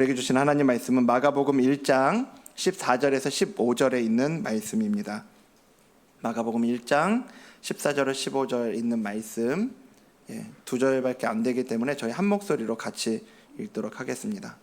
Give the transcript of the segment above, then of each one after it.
우리에게 주신 하나님 말씀은 마가복음 1장 14절에서 15절에 있는 말씀입니다. 마가복음 1장 14절에서 15절 있는 말씀, 두 절밖에 안 되기 때문에 저희 한 목소리로 같이 읽도록 하겠습니다.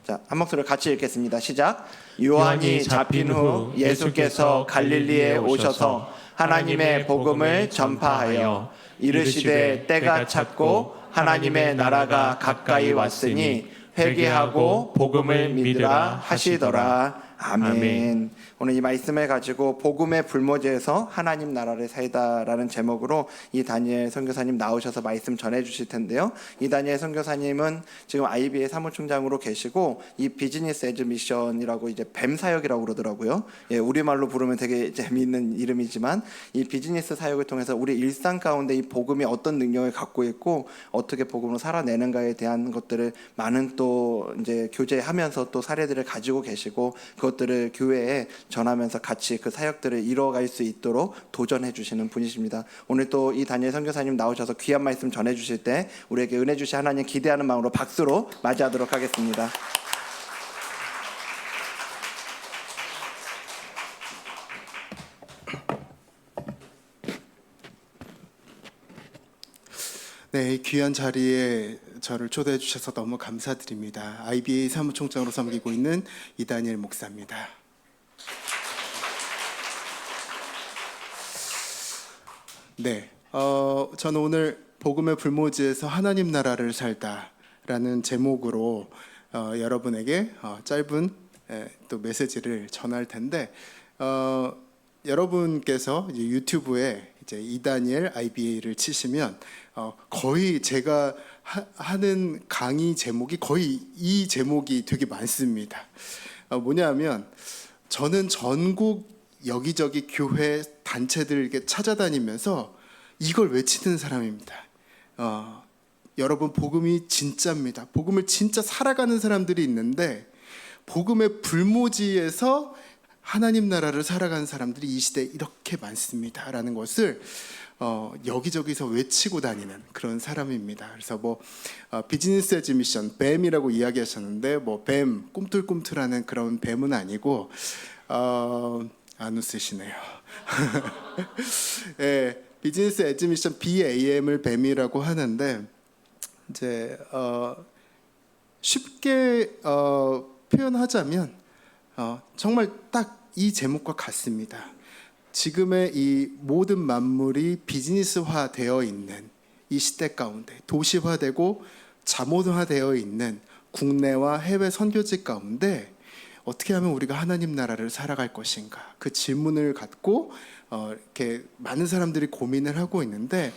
자, 한 목소리로 같이 읽겠습니다. 시작. 요한이 잡힌 후 예수께서 갈릴리에 오셔서 하나님의 복음을 전파하여 이르시되 때가 찼고 하나님의 나라가 가까이 왔으니 회개하고 복음을 믿으라 하시더라. 아멘. 오늘 이 말씀을 가지고 복음의 불모지에서 하나님 나라를 살다라는 제목으로 이 다니엘 선교사님 나오셔서 말씀 전해 주실 텐데요. 이 다니엘 선교사님은 지금 IB의 사무총장으로 계시고 이 비즈니스 에즈 미션이라고 이제 뱀 사역이라고 그러더라고요. 우리말로 부르면 되게 재미있는 이름이지만 이 비즈니스 사역을 통해서 우리 일상 가운데 이 복음이 어떤 능력을 갖고 있고 어떻게 복음으로 살아내는가에 대한 것들을 많은 또 이제 교제하면서 또 사례들을 가지고 계시고 그것들을 교회에 전하면서 같이 그 사역들을 이뤄갈 수 있도록 도전해 주시는 분이십니다. 오늘 또 이 다니엘 선교사님 나오셔서 귀한 말씀 전해 주실 때 우리에게 은혜 주시 하나님 기대하는 마음으로 박수로 맞이하도록 하겠습니다. 네, 이 귀한 자리에 저를 초대해 주셔서 너무 감사드립니다. IBA 사무총장으로 섬기고 있는 이다니엘 목사입니다. 네, 저는 오늘 복음의 불모지에서 하나님 나라를 살다라는 제목으로 여러분에게 짧은 또 메시지를 전할 텐데 여러분께서 이제 유튜브에 이제 이다니엘 IBA를 치시면 거의 제가 하는 강의 제목이 거의 이 제목이 되게 많습니다. 뭐냐면 저는 전국 여기저기 교회 단체들 이렇게 찾아다니면서 이걸 외치는 사람입니다. 여러분 복음이 진짜입니다. 복음을 진짜 살아가는 사람들이 있는데 복음의 불모지에서 하나님 나라를 살아가는 사람들이 이 시대에 이렇게 많습니다라는 것을 여기저기서 외치고 다니는 그런 사람입니다. 그래서 뭐 비즈니스 에즈 미션 뱀이라고 이야기하셨는데 뭐 뱀 꿈틀꿈틀하는 그런 뱀은 아니고 안 웃으시네요. 예, 비즈니스 에즈 미션 BAM을 뱀이라고 하는데 이제 쉽게 표현하자면 정말 딱 이 제목과 같습니다. 지금의 이 모든 만물이 비즈니스화 되어 있는 이 시대 가운데 도시화되고 자본화되어 있는 국내와 해외 선교지 가운데 어떻게 하면 우리가 하나님 나라를 살아갈 것인가 그 질문을 갖고 이렇게 많은 사람들이 고민을 하고 있는데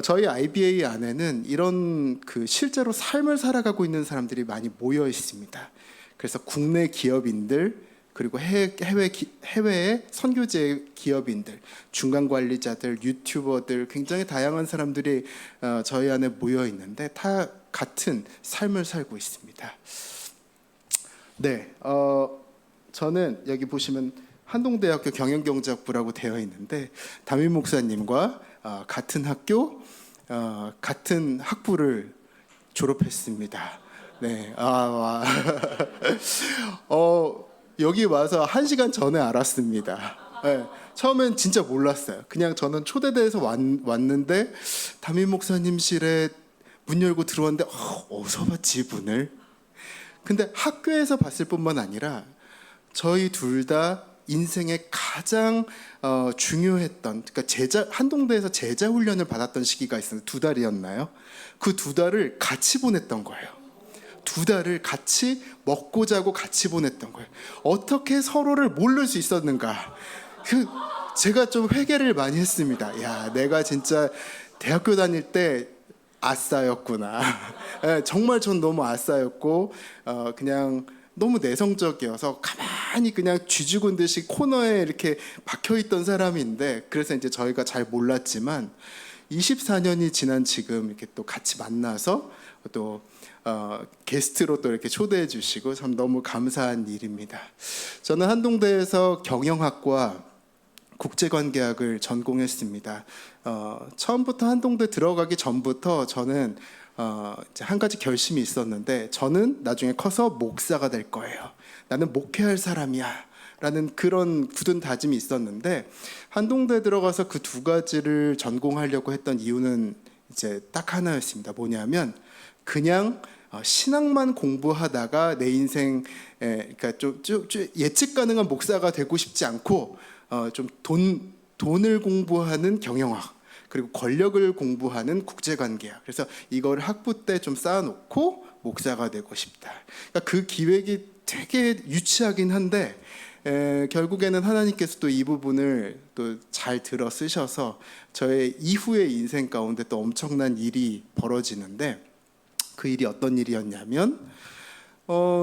저희 IBA 안에는 이런 그 실제로 삶을 살아가고 있는 사람들이 많이 모여 있습니다. 그래서 국내 기업인들 그리고 해외의 선교제 기업인들, 중간 관리자들, 유튜버들 굉장히 다양한 사람들이 저희 안에 모여 있는데 다 같은 삶을 살고 있습니다. 네, 저는 여기 보시면 한동대학교 경영경제학부라고 되어 있는데 담임 목사님과 같은 학교, 같은 학부를 졸업했습니다. 네, 여기 와서 1시간 전에 알았습니다. 네, 처음엔 진짜 몰랐어요. 그냥 저는 초대돼서 왔는데 담임 목사님실에 문 열고 들어왔는데 어디서 봤지 이분을? 근데 학교에서 봤을 뿐만 아니라 저희 둘 다 인생에 가장 중요했던 그러니까 한동대에서 제자 훈련을 받았던 시기가 있었는데 2달이었나요? 그 2달을 같이 보냈던 거예요. 2달을 같이 먹고 자고 같이 보냈던 거예요. 어떻게 서로를 모를 수 있었는가? 제가 좀 회개를 많이 했습니다. 야, 내가 진짜 대학교 다닐 때 아싸였구나. 네, 정말 전 너무 아싸였고 그냥 너무 내성적이어서 가만히 그냥 쥐죽은 듯이 코너에 이렇게 박혀있던 사람인데 그래서 이제 저희가 잘 몰랐지만 24년이 지난 지금 이렇게 또 같이 만나서 또 게스트로 또 이렇게 초대해 주시고 참 너무 감사한 일입니다. 저는 한동대에서 경영학과 국제관계학을 전공했습니다. 처음부터 한동대 들어가기 전부터 저는 이제 한 가지 결심이 있었는데, 저는 나중에 커서 목사가 될 거예요. 나는 목회할 사람이야. 라는 그런 굳은 다짐이 있었는데, 한동대 들어가서 그 두 가지를 전공하려고 했던 이유는 이제 딱 하나였습니다. 뭐냐면 그냥 신학만 공부하다가 내 인생, 그러니까 좀 예측 가능한 목사가 되고 싶지 않고 좀 돈을 공부하는 경영학, 그리고 권력을 공부하는 국제관계학. 그래서 이걸 학부 때 좀 쌓아놓고 목사가 되고 싶다. 그러니까 그 기획이 되게 유치하긴 한데, 결국에는 하나님께서 또 이 부분을 또 잘 들어 쓰셔서 저의 이후의 인생 가운데 또 엄청난 일이 벌어지는데, 그 일이 어떤 일이었냐면,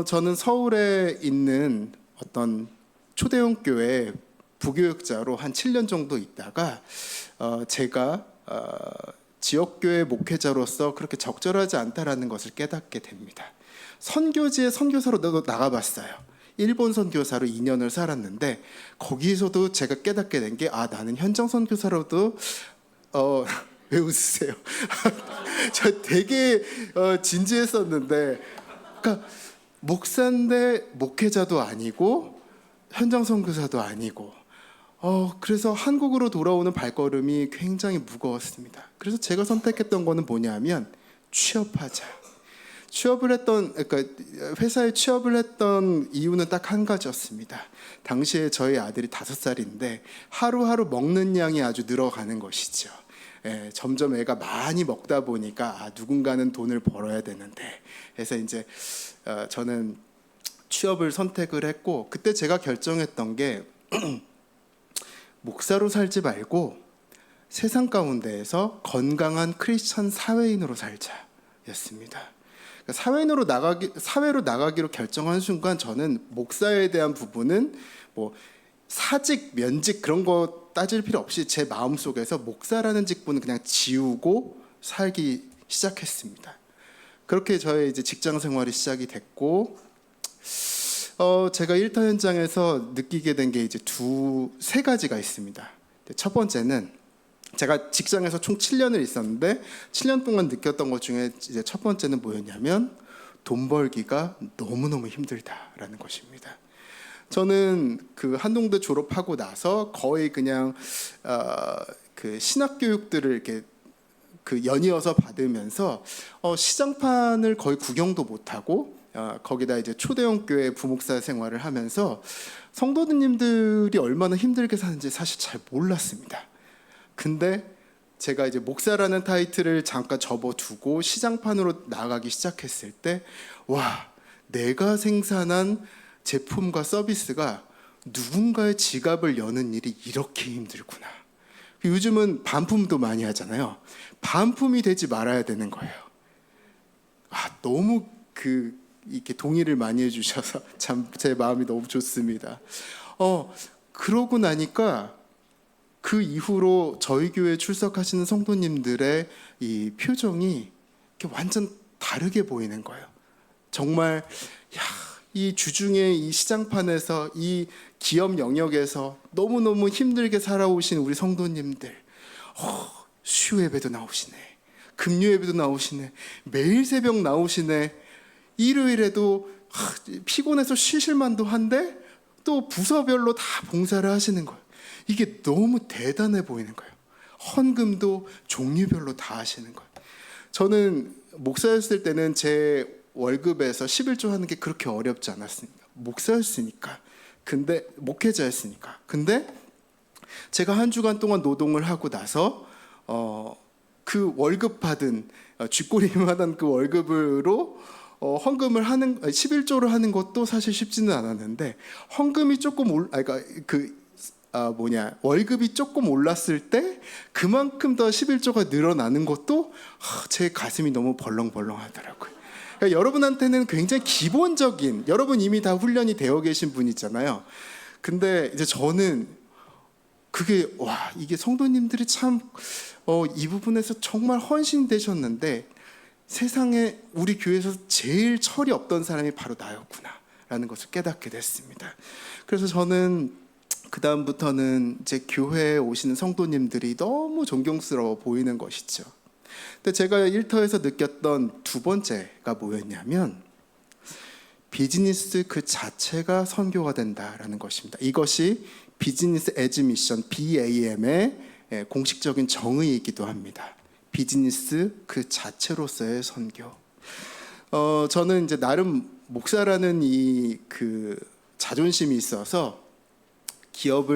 저는 서울에 있는 어떤 초대형 교회 부교육자로 한 7년 정도 있다가 제가 지역교회 목회자로서 그렇게 적절하지 않다라는 것을 깨닫게 됩니다. 선교지에 선교사로 나가봤어요. 일본 선교사로 2년을 살았는데, 거기서도 제가 깨닫게 된 게, 나는 현장 선교사로도 왜 웃으세요? 저 되게 진지했었는데, 그러니까 목사인데 목회자도 아니고 현장 선교사도 아니고, 그래서 한국으로 돌아오는 발걸음이 굉장히 무거웠습니다. 그래서 제가 선택했던 거는 뭐냐면 취업하자. 그러니까 회사에 취업을 했던 이유는 딱 한 가지였습니다. 당시에 저희 아들이 5살인데 하루하루 먹는 양이 아주 늘어가는 것이죠. 점점 애가 많이 먹다 보니까 누군가는 돈을 벌어야 되는데, 그래서 이제 저는 취업을 선택을 했고, 그때 제가 결정했던 게 목사로 살지 말고 세상 가운데에서 건강한 크리스천 사회인으로 살자였습니다. 사회로 나가기로 결정한 순간, 저는 목사에 대한 부분은 뭐 사직, 면직 그런 거 따질 필요 없이 제 마음속에서 목사라는 직분은 그냥 지우고 살기 시작했습니다. 그렇게 저의 이제 직장 생활이 시작이 됐고, 제가 일터 현장에서 느끼게 된 게 이제 세 가지가 있습니다. 첫 번째는, 제가 직장에서 총 7년을 있었는데 7년 동안 느꼈던 것 중에 이제 첫 번째는 뭐였냐면, 돈 벌기가 너무너무 힘들다라는 것입니다. 저는 그 한동대 졸업하고 나서 거의 그냥 그 신학 교육들을 이렇게 그 연이어서 받으면서 시장판을 거의 구경도 못하고, 거기다 이제 초대형 교회 부목사 생활을 하면서 성도님들이 얼마나 힘들게 사는지 사실 잘 몰랐습니다. 근데 제가 이제 목사라는 타이틀을 잠깐 접어두고 시장판으로 나가기 시작했을 때, 와, 내가 생산한 제품과 서비스가 누군가의 지갑을 여는 일이 이렇게 힘들구나. 요즘은 반품도 많이 하잖아요. 반품이 되지 말아야 되는 거예요. 너무 이렇게 동의를 많이 해주셔서 참 제 마음이 너무 좋습니다. 그러고 나니까 그 이후로 저희 교회에 출석하시는 성도님들의 이 표정이 이렇게 완전 다르게 보이는 거예요. 정말 이 주중에 이 시장판에서, 이 기업 영역에서 너무너무 힘들게 살아오신 우리 성도님들, 수요 예배도 나오시네, 금요 예배도 나오시네, 매일 새벽 나오시네, 일요일에도 피곤해서 쉬실만도 한데 또 부서별로 다 봉사를 하시는 거예요. 이게 너무 대단해 보이는 거예요. 헌금도 종류별로 다 하시는 거예요. 저는 목사였을 때는 제 월급에서 11조 하는 게 그렇게 어렵지 않았습니다. 목사였으니까. 근데 목회자였으니까. 근데 제가 한 주간 동안 노동을 하고 나서 그 월급 받은 쥐꼬리만한 그 월급으로 헌금을 하는 11조를 하는 것도 사실 쉽지는 않았는데, 헌금이 조금 월급이 조금 올랐을 때 그만큼 더 11조가 늘어나는 것도 제 가슴이 너무 벌렁벌렁하더라고요. 그러니까 여러분한테는 굉장히 기본적인, 여러분 이미 다 훈련이 되어 계신 분이잖아요. 근데 이제 저는 그게 이게 성도님들이 참 이 부분에서 정말 헌신되셨는데, 세상에 우리 교회에서 제일 철이 없던 사람이 바로 나였구나라는 것을 깨닫게 됐습니다. 그래서 저는 그 다음부터는 제 교회에 오시는 성도님들이 너무 존경스러워 보이는 것이죠. 근데 제가 일터에서 느꼈던 두 번째가 뭐였냐면 비즈니스 그 자체가 선교가 된다라는 것입니다. 이것이 비즈니스 애즈 미션 BAM의 공식적인 정의이기도 합니다. 비즈니스 그 자체로서의 선교. 저는 이제 나름 목사라는 이 그 자존심이 있어서 기업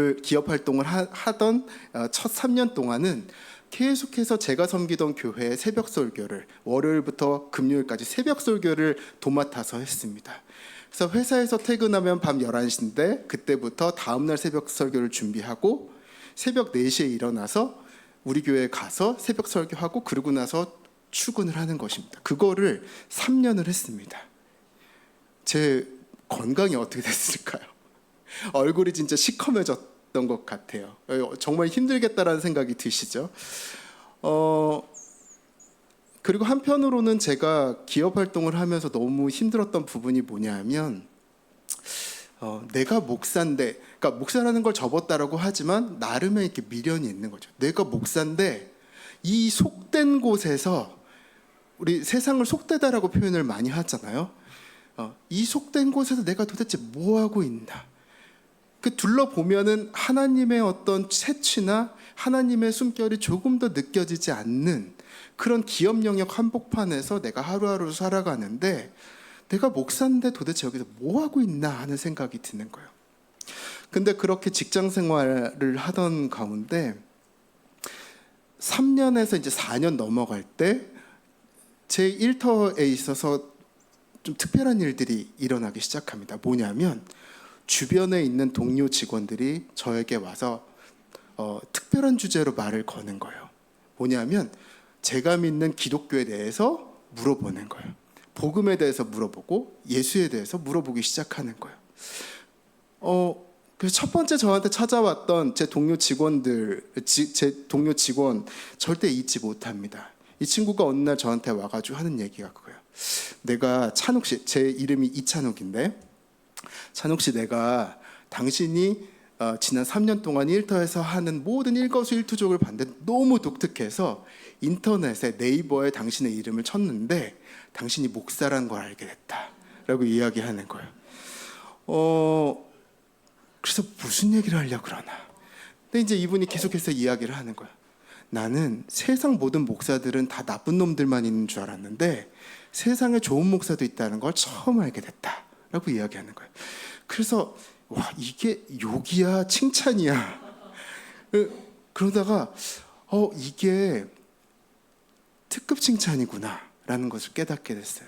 활동을 하던 첫 3년 동안은 계속해서 제가 섬기던 교회의 새벽 설교를 월요일부터 금요일까지 새벽 설교를 도맡아서 했습니다. 그래서 회사에서 퇴근하면 밤 11시인데 그때부터 다음날 새벽 설교를 준비하고 새벽 4시에 일어나서 우리 교회에 가서 새벽 설교하고 그러고 나서 출근을 하는 것입니다. 그거를 3년을 했습니다. 제 건강이 어떻게 됐을까요? 얼굴이 진짜 시커매졌던 것 같아요. 정말 힘들겠다라는 생각이 드시죠? 그리고 한편으로는 제가 기업 활동을 하면서 너무 힘들었던 부분이 뭐냐면 내가 목사인데, 그러니까 목사라는 걸 접었다라고 하지만 나름의 이렇게 미련이 있는 거죠. 내가 목사인데 이 속된 곳에서 우리 세상을 속되다라고 표현을 많이 하잖아요. 이 속된 곳에서 내가 도대체 뭐 하고 있나? 그 둘러보면은 하나님의 어떤 채취나 하나님의 숨결이 조금 더 느껴지지 않는 그런 기업 영역 한복판에서 내가 하루하루 살아가는데 내가 목사인데 도대체 여기서 뭐 하고 있나 하는 생각이 드는 거예요. 근데 그렇게 직장 생활을 하던 가운데 3년에서 이제 4년 넘어갈 때 제 일터에 있어서 좀 특별한 일들이 일어나기 시작합니다. 뭐냐면 주변에 있는 동료 직원들이 저에게 와서 특별한 주제로 말을 거는 거예요. 뭐냐면 제가 믿는 기독교에 대해서 물어보는 거예요. 복음에 대해서 물어보고 예수에 대해서 물어보기 시작하는 거예요. 그래서 첫 번째 저한테 찾아왔던 제 동료 직원 절대 잊지 못합니다. 이 친구가 어느 날 저한테 와가지고 하는 얘기가 그거예요. 내가 찬욱 씨, 제 이름이 이찬욱인데 찬욱 씨, 내가 당신이 지난 3년 동안 일터에서 하는 모든 일거수일투족을 봤는데 너무 독특해서 인터넷에 네이버에 당신의 이름을 쳤는데 당신이 목사라는 걸 알게 됐다라고 이야기하는 거예요. 그래서 무슨 얘기를 하려고 그러나? 근데 이제 이분이 계속해서 이야기를 하는 거예요. 나는 세상 모든 목사들은 다 나쁜 놈들만 있는 줄 알았는데 세상에 좋은 목사도 있다는 걸 처음 알게 됐다라고 이야기하는 거예요. 그래서 와, 이게 욕이야 칭찬이야. 그러다가 이게 특급 칭찬이구나라는 것을 깨닫게 됐어요.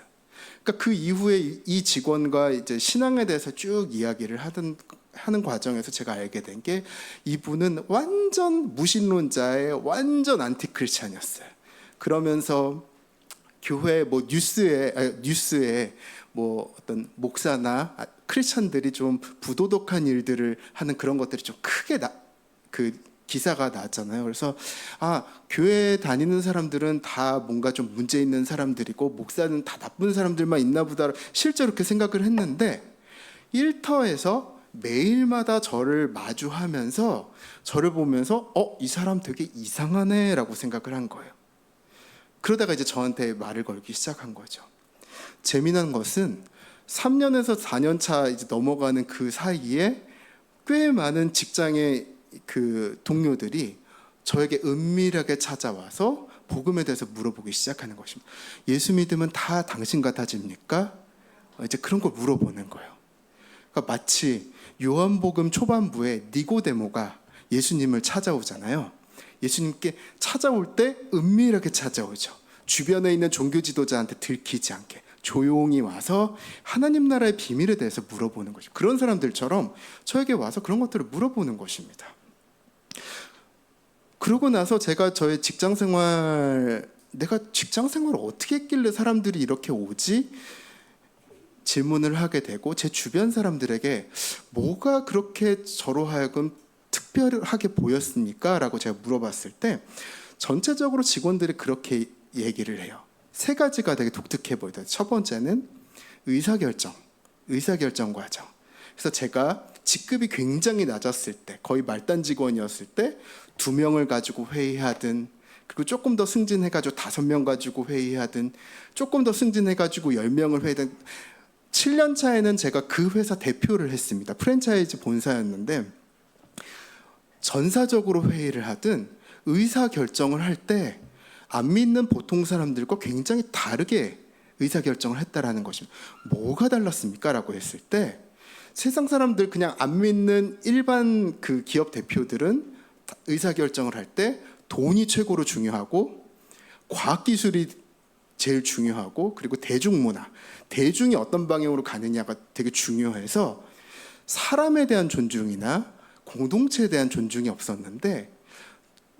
그러니까 그 이후에 이 직원과 이제 신앙에 대해서 쭉 이야기를 하는 과정에서 제가 알게 된 게 이분은 완전 무신론자의 완전 안티크리스찬이었어요. 그러면서 교회 뭐 뉴스에 뭐 어떤 목사나 크리스찬들이 좀 부도덕한 일들을 하는 그런 것들이 좀 크게 그 기사가 나왔잖아요. 그래서 교회 다니는 사람들은 다 뭔가 좀 문제 있는 사람들이고 목사는 다 나쁜 사람들만 있나 보다 실제로 그렇게 생각을 했는데 일터에서 매일마다 저를 마주하면서 저를 보면서 이 사람 되게 이상하네 라고 생각을 한 거예요. 그러다가 이제 저한테 말을 걸기 시작한 거죠. 재미난 것은 3년에서 4년 차 이제 넘어가는 그 사이에 꽤 많은 직장의 그 동료들이 저에게 은밀하게 찾아와서 복음에 대해서 물어보기 시작하는 것입니다. 예수 믿으면 다 당신 같아집니까? 이제 그런 걸 물어보는 거예요. 그러니까 마치 요한복음 초반부에 니고데모가 예수님을 찾아오잖아요. 예수님께 찾아올 때 은밀하게 찾아오죠. 주변에 있는 종교 지도자한테 들키지 않게 조용히 와서 하나님 나라의 비밀에 대해서 물어보는 거죠. 그런 사람들처럼 저에게 와서 그런 것들을 물어보는 것입니다. 그러고 나서 제가 저의 내가 직장 생활을 어떻게 했길래 사람들이 이렇게 오지? 질문을 하게 되고 제 주변 사람들에게 뭐가 그렇게 저로 하여금 특별하게 보였습니까? 라고 제가 물어봤을 때 전체적으로 직원들이 그렇게 얘기를 해요. 세 가지가 되게 독특해 보이더라고요. 첫 번째는 의사결정 과정. 그래서 제가 직급이 굉장히 낮았을 때 거의 말단 직원이었을 때 2명을 가지고 회의하든 그리고 조금 더 승진해가지고 5명 가지고 회의하든 조금 더 승진해가지고 10명을 회의하든 7년 차에는 제가 그 회사 대표를 했습니다. 프랜차이즈 본사였는데 전사적으로 회의를 하든 의사 결정을 할 때 안 믿는 보통 사람들과 굉장히 다르게 의사 결정을 했다라는 것입니다. 뭐가 달랐습니까? 라고 했을 때 세상 사람들 그냥 안 믿는 일반 그 기업 대표들은 의사 결정을 할 때 돈이 최고로 중요하고 과학기술이 제일 중요하고 그리고 대중문화, 대중이 어떤 방향으로 가느냐가 되게 중요해서 사람에 대한 존중이나 공동체에 대한 존중이 없었는데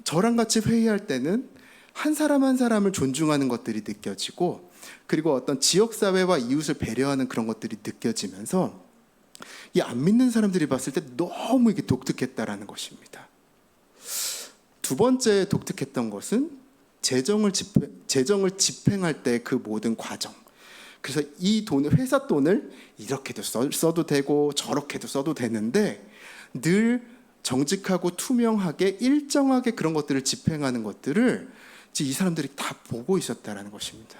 저랑 같이 회의할 때는 한 사람 한 사람을 존중하는 것들이 느껴지고 그리고 어떤 지역사회와 이웃을 배려하는 그런 것들이 느껴지면서 이 안 믿는 사람들이 봤을 때 너무 이게 독특했다라는 것입니다. 두 번째 독특했던 것은 재정을 집행할 때 그 모든 과정. 그래서 이 돈을 회사 돈을 이렇게도 써도 되고 저렇게도 써도 되는데 늘 정직하고 투명하게 일정하게 그런 것들을 집행하는 것들을 이 사람들이 다 보고 있었다라는 것입니다.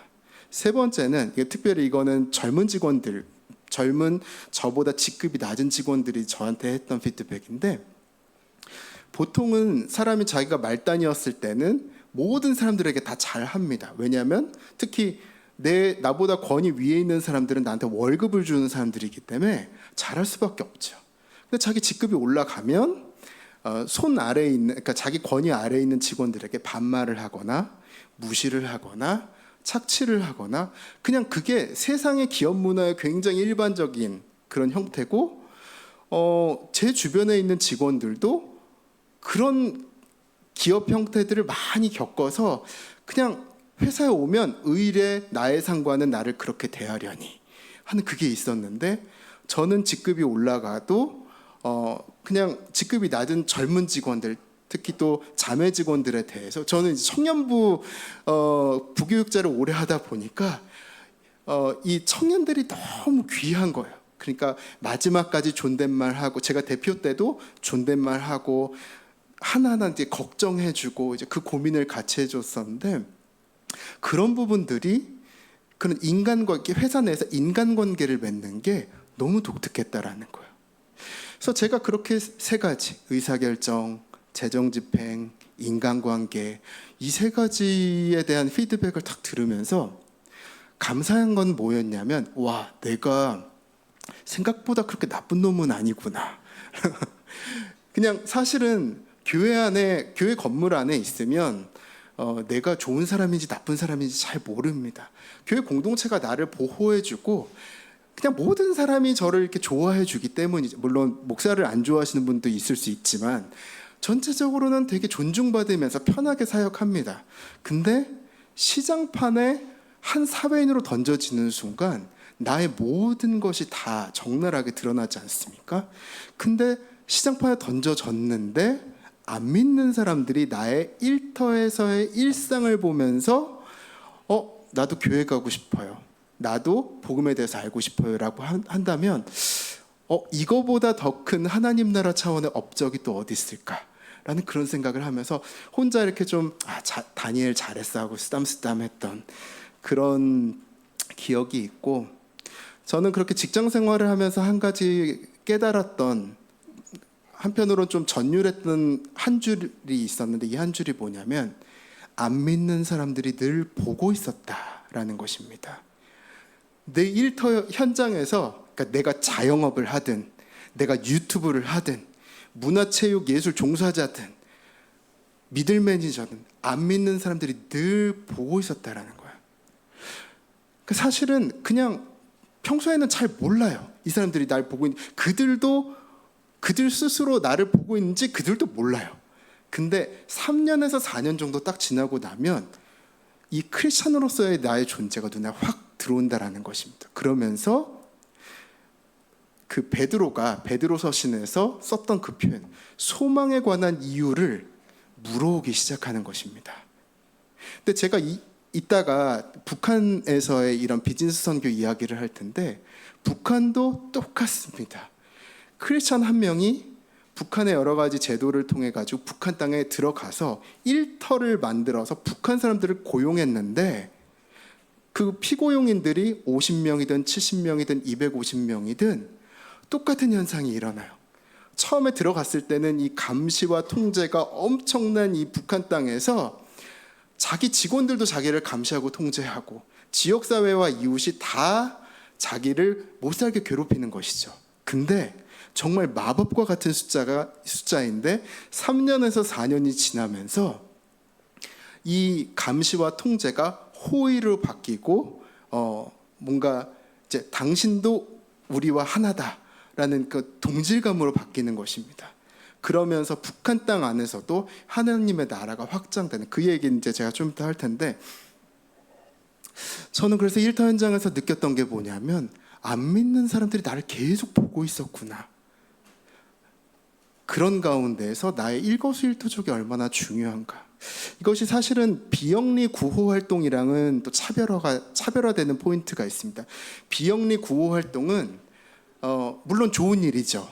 세 번째는 특별히 이거는 젊은 직원들, 젊은 저보다 직급이 낮은 직원들이 저한테 했던 피드백인데 보통은 사람이 자기가 말단이었을 때는 모든 사람들에게 다 잘합니다. 왜냐하면 특히 나보다 권위 위에 있는 사람들은 나한테 월급을 주는 사람들이기 때문에 잘할 수밖에 없죠. 근데 자기 직급이 올라가면 손 아래에 있는, 그러니까 자기 권위 아래에 있는 직원들에게 반말을 하거나 무시를 하거나 착취를 하거나 그냥 그게 세상의 기업 문화의 굉장히 일반적인 그런 형태고 제 주변에 있는 직원들도 그런 기업 형태들을 많이 겪어서 그냥 회사에 오면 의뢰 나의 상관은 나를 그렇게 대하려니 하는 그게 있었는데 저는 직급이 올라가도 그냥 직급이 낮은 젊은 직원들 특히 또 자매 직원들에 대해서 저는 청년부 부교육자를 오래 하다 보니까 이 청년들이 너무 귀한 거예요. 그러니까 마지막까지 존댓말하고 제가 대표 때도 존댓말하고 하나하나 이제 걱정해주고 이제 그 고민을 같이 해줬었는데 그런 부분들이 그런 인간관계 회사 내에서 인간관계를 맺는 게 너무 독특했다라는 거예요. 그래서 제가 그렇게 세 가지 의사결정, 재정집행, 인간관계 이 세 가지에 대한 피드백을 딱 들으면서 감사한 건 뭐였냐면 와 내가 생각보다 그렇게 나쁜 놈은 아니구나. 그냥 사실은 교회 건물 안에 있으면 내가 좋은 사람인지 나쁜 사람인지 잘 모릅니다. 교회 공동체가 나를 보호해주고 그냥 모든 사람이 저를 이렇게 좋아해주기 때문이죠. 물론 목사를 안 좋아하시는 분도 있을 수 있지만 전체적으로는 되게 존중받으면서 편하게 사역합니다. 근데 시장판에 한 사회인으로 던져지는 순간 나의 모든 것이 다 적나라하게 드러나지 않습니까? 근데 시장판에 던져졌는데 안 믿는 사람들이 나의 일터에서의 일상을 보면서 나도 교회 가고 싶어요. 나도 복음에 대해서 알고 싶어요 라고 한다면 이거보다 더 큰 하나님 나라 차원의 업적이 또 어디 있을까라는 그런 생각을 하면서 혼자 이렇게 좀 다니엘 잘했어 하고 쓰담쓰담했던 그런 기억이 있고 저는 그렇게 직장 생활을 하면서 한 가지 깨달았던 한편으로는 좀 전율했던 한 줄이 있었는데 이 한 줄이 뭐냐면 안 믿는 사람들이 늘 보고 있었다라는 것입니다. 내 일터 현장에서 그러니까 내가 자영업을 하든 내가 유튜브를 하든 문화체육 예술 종사자든 미들 매니저든 안 믿는 사람들이 늘 보고 있었다라는 거예요. 사실은 그냥 평소에는 잘 몰라요. 이 사람들이 날 보고 있는 그들 스스로 나를 보고 있는지 그들도 몰라요. 근데 3년에서 4년 정도 딱 지나고 나면 이 크리스찬으로서의 나의 존재가 눈에 확 들어온다라는 것입니다. 그러면서 그 베드로 서신에서 썼던 그 표현 소망에 관한 이유를 물어오기 시작하는 것입니다. 근데 제가 이따가 북한에서의 이런 비즈니스 선교 이야기를 할 텐데 북한도 똑같습니다. 크리스찬 한 명이 북한의 여러 가지 제도를 통해 가지고 북한 땅에 들어가서 일터를 만들어서 북한 사람들을 고용했는데 그 피고용인들이 50명이든 70명이든 250명이든 똑같은 현상이 일어나요. 처음에 들어갔을 때는 이 감시와 통제가 엄청난 이 북한 땅에서 자기 직원들도 자기를 감시하고 통제하고 지역사회와 이웃이 다 자기를 못살게 괴롭히는 것이죠. 근데 정말 마법과 같은 숫자인데 3년에서 4년이 지나면서 이 감시와 통제가 호의로 바뀌고 뭔가 이제 당신도 우리와 하나다라는 그 동질감으로 바뀌는 것입니다. 그러면서 북한 땅 안에서도 하나님의 나라가 확장되는 그 얘기는 이제 제가 좀 이따 할 텐데 저는 그래서 일터 현장에서 느꼈던 게 뭐냐면 안 믿는 사람들이 나를 계속 보고 있었구나. 그런 가운데에서 나의 일거수일투족이 얼마나 중요한가. 이것이 사실은 비영리 구호 활동이랑은 또 차별화되는 포인트가 있습니다. 비영리 구호 활동은 물론 좋은 일이죠.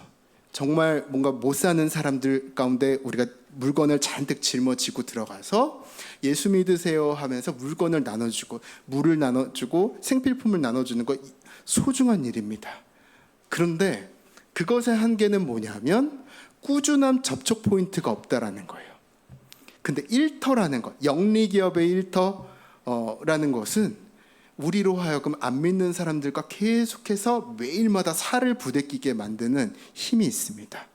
정말 뭔가 못 사는 사람들 가운데 우리가 물건을 잔뜩 짊어지고 들어가서 예수 믿으세요 하면서 물건을 나눠주고 물을 나눠주고 생필품을 나눠주는 거 소중한 일입니다. 그런데 그것의 한계는 뭐냐면 꾸준한 접촉 포인트가 없다라는 거예요. 근데 일터라는 것, 영리기업의 일터라는 것은 우리로 하여금 안 믿는 사람들과 계속해서 매일마다 살을 부대끼게 만드는 힘이 있습니다.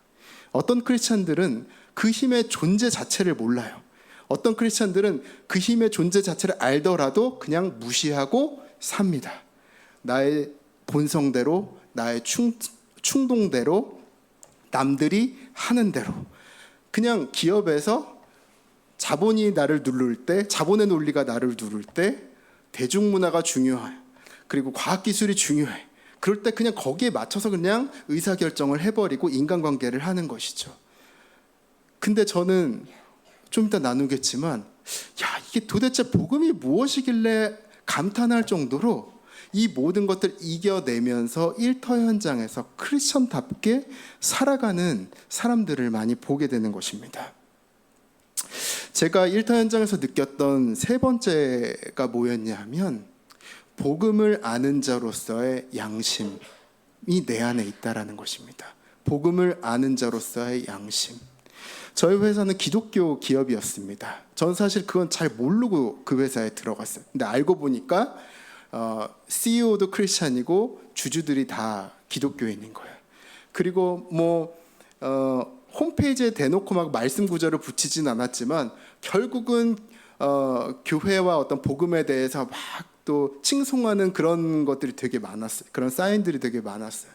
어떤 크리스찬들은 그 힘의 존재 자체를 몰라요. 어떤 크리스찬들은 그 힘의 존재 자체를 알더라도 그냥 무시하고 삽니다. 나의 본성대로, 나의 충동대로, 남들이 하는 대로. 그냥 기업에서 자본이 나를 누를 때, 자본의 논리가 나를 누를 때 대중문화가 중요해. 그리고 과학기술이 중요해. 그럴 때 그냥 거기에 맞춰서 그냥 의사결정을 해버리고 인간관계를 하는 것이죠. 근데 저는 좀 이따 나누겠지만 이게 도대체 복음이 무엇이길래 감탄할 정도로 이 모든 것들 이겨내면서 일터 현장에서 크리스천답게 살아가는 사람들을 많이 보게 되는 것입니다. 제가 일터 현장에서 느꼈던 세 번째가 뭐였냐면 복음을 아는 자로서의 양심이 내 안에 있다라는 것입니다. 복음을 아는 자로서의 양심. 저희 회사는 기독교 기업이었습니다. 전 사실 그건 잘 모르고 그 회사에 들어갔어요. 근데 알고 보니까 CEO도 크리스찬이고 주주들이 다 기독교인인 거예요. 그리고 홈페이지에 대놓고 막 말씀 구절을 붙이진 않았지만 결국은 교회와 어떤 복음에 대해서 막 또 칭송하는 그런 것들이 되게 많았어요. 그런 사인들이 되게 많았어요.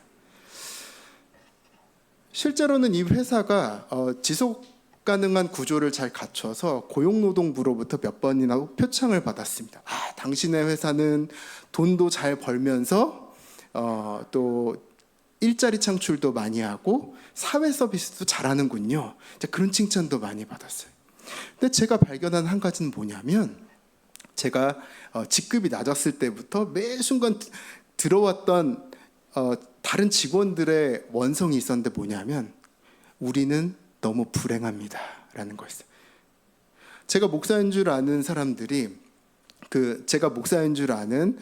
실제로는 이 회사가 지속 가능한 구조를 잘 갖춰서 고용노동부로부터 몇 번이나 표창을 받았습니다. 당신의 회사는 돈도 잘 벌면서 또 일자리 창출도 많이 하고 사회 서비스도 잘하는군요. 그런 칭찬도 많이 받았어요. 근데 제가 발견한 한 가지는 뭐냐면 제가 직급이 낮았을 때부터 매 순간 들어왔던 다른 직원들의 원성이 있었는데 뭐냐면 우리는 너무 불행합니다 라는 거였어요. 제가 목사인 줄 아는 사람들이 제가 목사인 줄 아는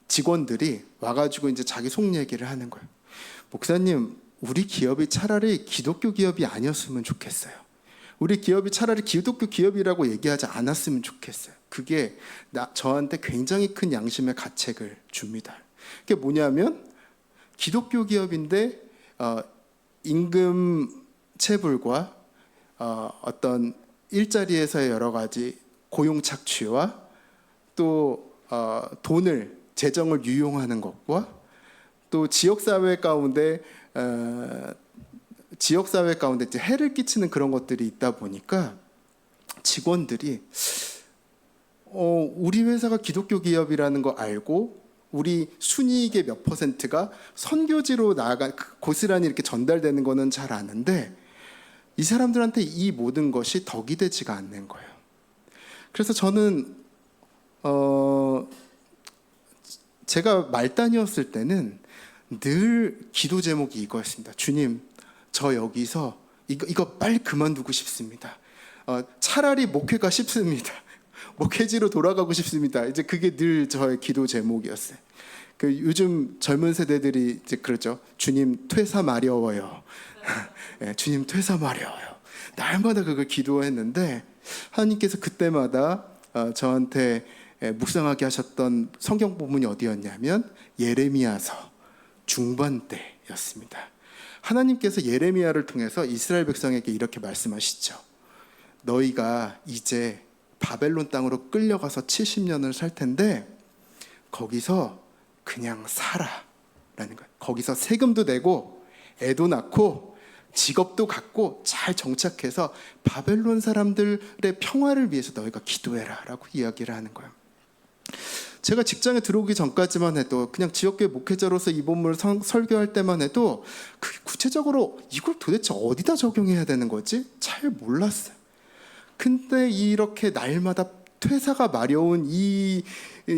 직원들이 와가지고 이제 자기 속 얘기를 하는 거예요. 목사님, 우리 기업이 차라리 기독교 기업이 아니었으면 좋겠어요. 우리 기업이 차라리 기독교 기업이라고 얘기하지 않았으면 좋겠어요. 그게 저한테 굉장히 큰 양심의 가책을 줍니다. 그게 뭐냐면 기독교 기업인데 임금 체불과 어떤 일자리에서의 여러 가지 고용 착취와 또 재정을 유용하는 것과 또 지역사회 가운데 이제 해를 끼치는 그런 것들이 있다 보니까 직원들이 우리 회사가 기독교 기업이라는 거 알고 우리 순이익의 몇 %가 선교지로 고스란히 이렇게 전달되는 거는 잘 아는데 이 사람들한테 이 모든 것이 덕이 되지가 않는 거예요. 그래서 저는 제가 말단이었을 때는 늘 기도 제목이 이거였습니다. 주님, 저 여기서 이거 빨리 그만두고 싶습니다. 차라리 목회가 쉽습니다. 목회지로 돌아가고 싶습니다. 이제 그게 늘 저의 기도 제목이었어요. 그 요즘 젊은 세대들이 이제 그러죠. 주님 퇴사 마려워요. 네, 주님 퇴사 마려워요. 날마다 그걸 기도했는데 하나님께서 그때마다 저한테 묵상하게 하셨던 성경 부분이 어디였냐면 예레미야서 중반 때였습니다. 하나님께서 예레미야를 통해서 이스라엘 백성에게 이렇게 말씀하시죠. 너희가 이제 바벨론 땅으로 끌려가서 70년을 살 텐데 거기서 그냥 살아라는 거예요. 거기서 세금도 내고 애도 낳고 직업도 갖고 잘 정착해서 바벨론 사람들의 평화를 위해서 너희가 기도해라라고 이야기를 하는 거예요. 제가 직장에 들어오기 전까지만 해도 그냥 지역교회 목회자로서 이 본문을 설교할 때만 해도 구체적으로 이걸 도대체 어디다 적용해야 되는 거지? 잘 몰랐어요. 근데 이렇게 날마다 퇴사가 마려운 이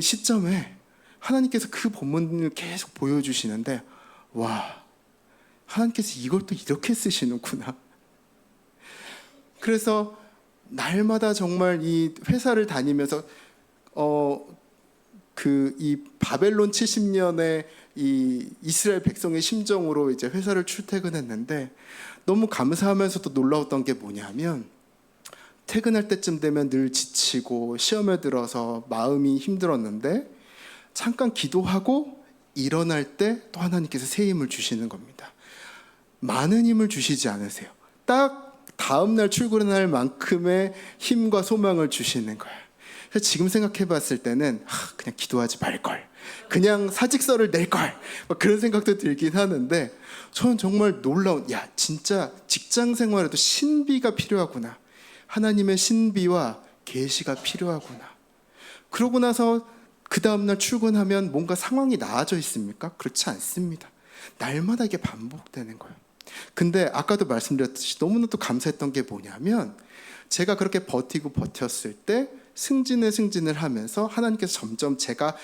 시점에 하나님께서 그 본문을 계속 보여주시는데 와, 하나님께서 이걸 또 이렇게 쓰시는구나. 그래서 날마다 정말 이 회사를 다니면서 이 바벨론 70년의 이 이스라엘 백성의 심정으로 이제 회사를 출퇴근했는데 너무 감사하면서도 놀라웠던 게 뭐냐면 퇴근할 때쯤 되면 늘 지치고 시험에 들어서 마음이 힘들었는데 잠깐 기도하고 일어날 때 또 하나님께서 새 힘을 주시는 겁니다. 많은 힘을 주시지 않으세요. 딱 다음날 출근할 만큼의 힘과 소망을 주시는 거예요. 그래서 지금 생각해 봤을 때는 그냥 기도하지 말걸, 그냥 사직서를 낼걸, 그런 생각도 들긴 하는데 저는 정말 놀라운, 진짜 직장 생활에도 신비가 필요하구나, 하나님의 신비와 계시가 필요하구나. 그러고 나서 그 다음날 출근하면 뭔가 상황이 나아져 있습니까? 그렇지 않습니다. 날마다 이게 반복되는 거예요. 근데 아까도 말씀드렸듯이 너무나도 감사했던 게 뭐냐면 제가 그렇게 버티고 버텼을 때 승진을 하면서 하나님께서 점점 제가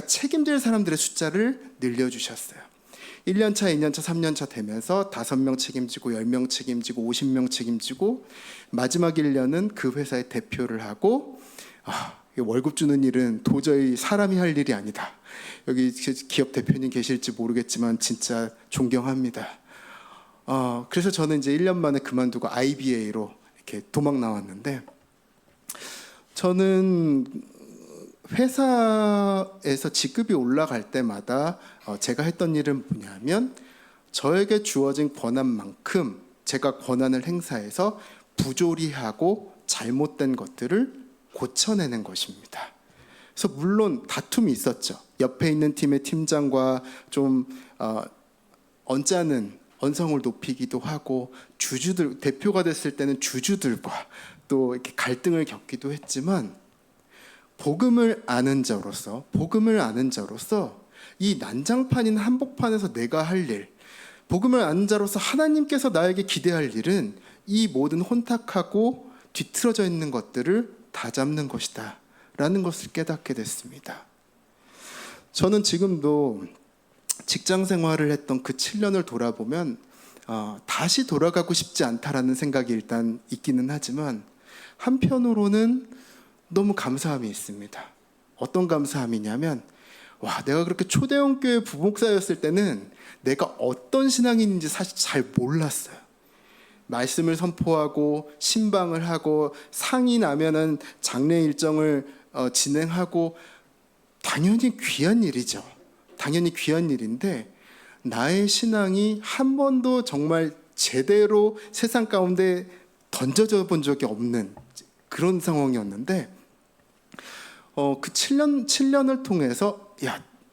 책임질 사람들의 숫자를 늘려주셨어요. 1년차, 2년차, 3년차 되면서 5명 책임지고 10명 책임지고 50명 책임지고 마지막 1년은 그 회사의 대표를 하고 월급 주는 일은 도저히 사람이 할 일이 아니다. 여기 기업 대표님 계실지 모르겠지만 진짜 존경합니다. 그래서 저는 이제 1년 만에 그만두고 IBA로 이렇게 도망 나왔는데 저는 회사에서 직급이 올라갈 때마다 제가 했던 일은 뭐냐면 저에게 주어진 권한만큼 제가 권한을 행사해서 부조리하고 잘못된 것들을 고쳐내는 것입니다. 그래서 물론 다툼이 있었죠. 옆에 있는 팀의 팀장과 좀 언짢은 언성을 높이기도 하고 대표가 됐을 때는 주주들과 또 이렇게 갈등을 겪기도 했지만 복음을 아는 자로서 이 난장판인 한복판에서 내가 할 일, 복음을 아는 자로서 하나님께서 나에게 기대할 일은 이 모든 혼탁하고 뒤틀어져 있는 것들을 다 잡는 것이다 라는 것을 깨닫게 됐습니다. 저는 지금도 직장 생활을 했던 그 7년을 돌아보면 다시 돌아가고 싶지 않다라는 생각이 일단 있기는 하지만 한편으로는 너무 감사함이 있습니다. 어떤 감사함이냐면 내가 그렇게 초대형 교회 부목사였을 때는 내가 어떤 신앙인인지 사실 잘 몰랐어요. 말씀을 선포하고 신방을 하고 상이 나면은 장례 일정을 진행하고 당연히 귀한 일이죠. 당연히 귀한 일인데 나의 신앙이 한 번도 정말 제대로 세상 가운데 던져져 본 적이 없는 그런 상황이었는데 그 7년을 통해서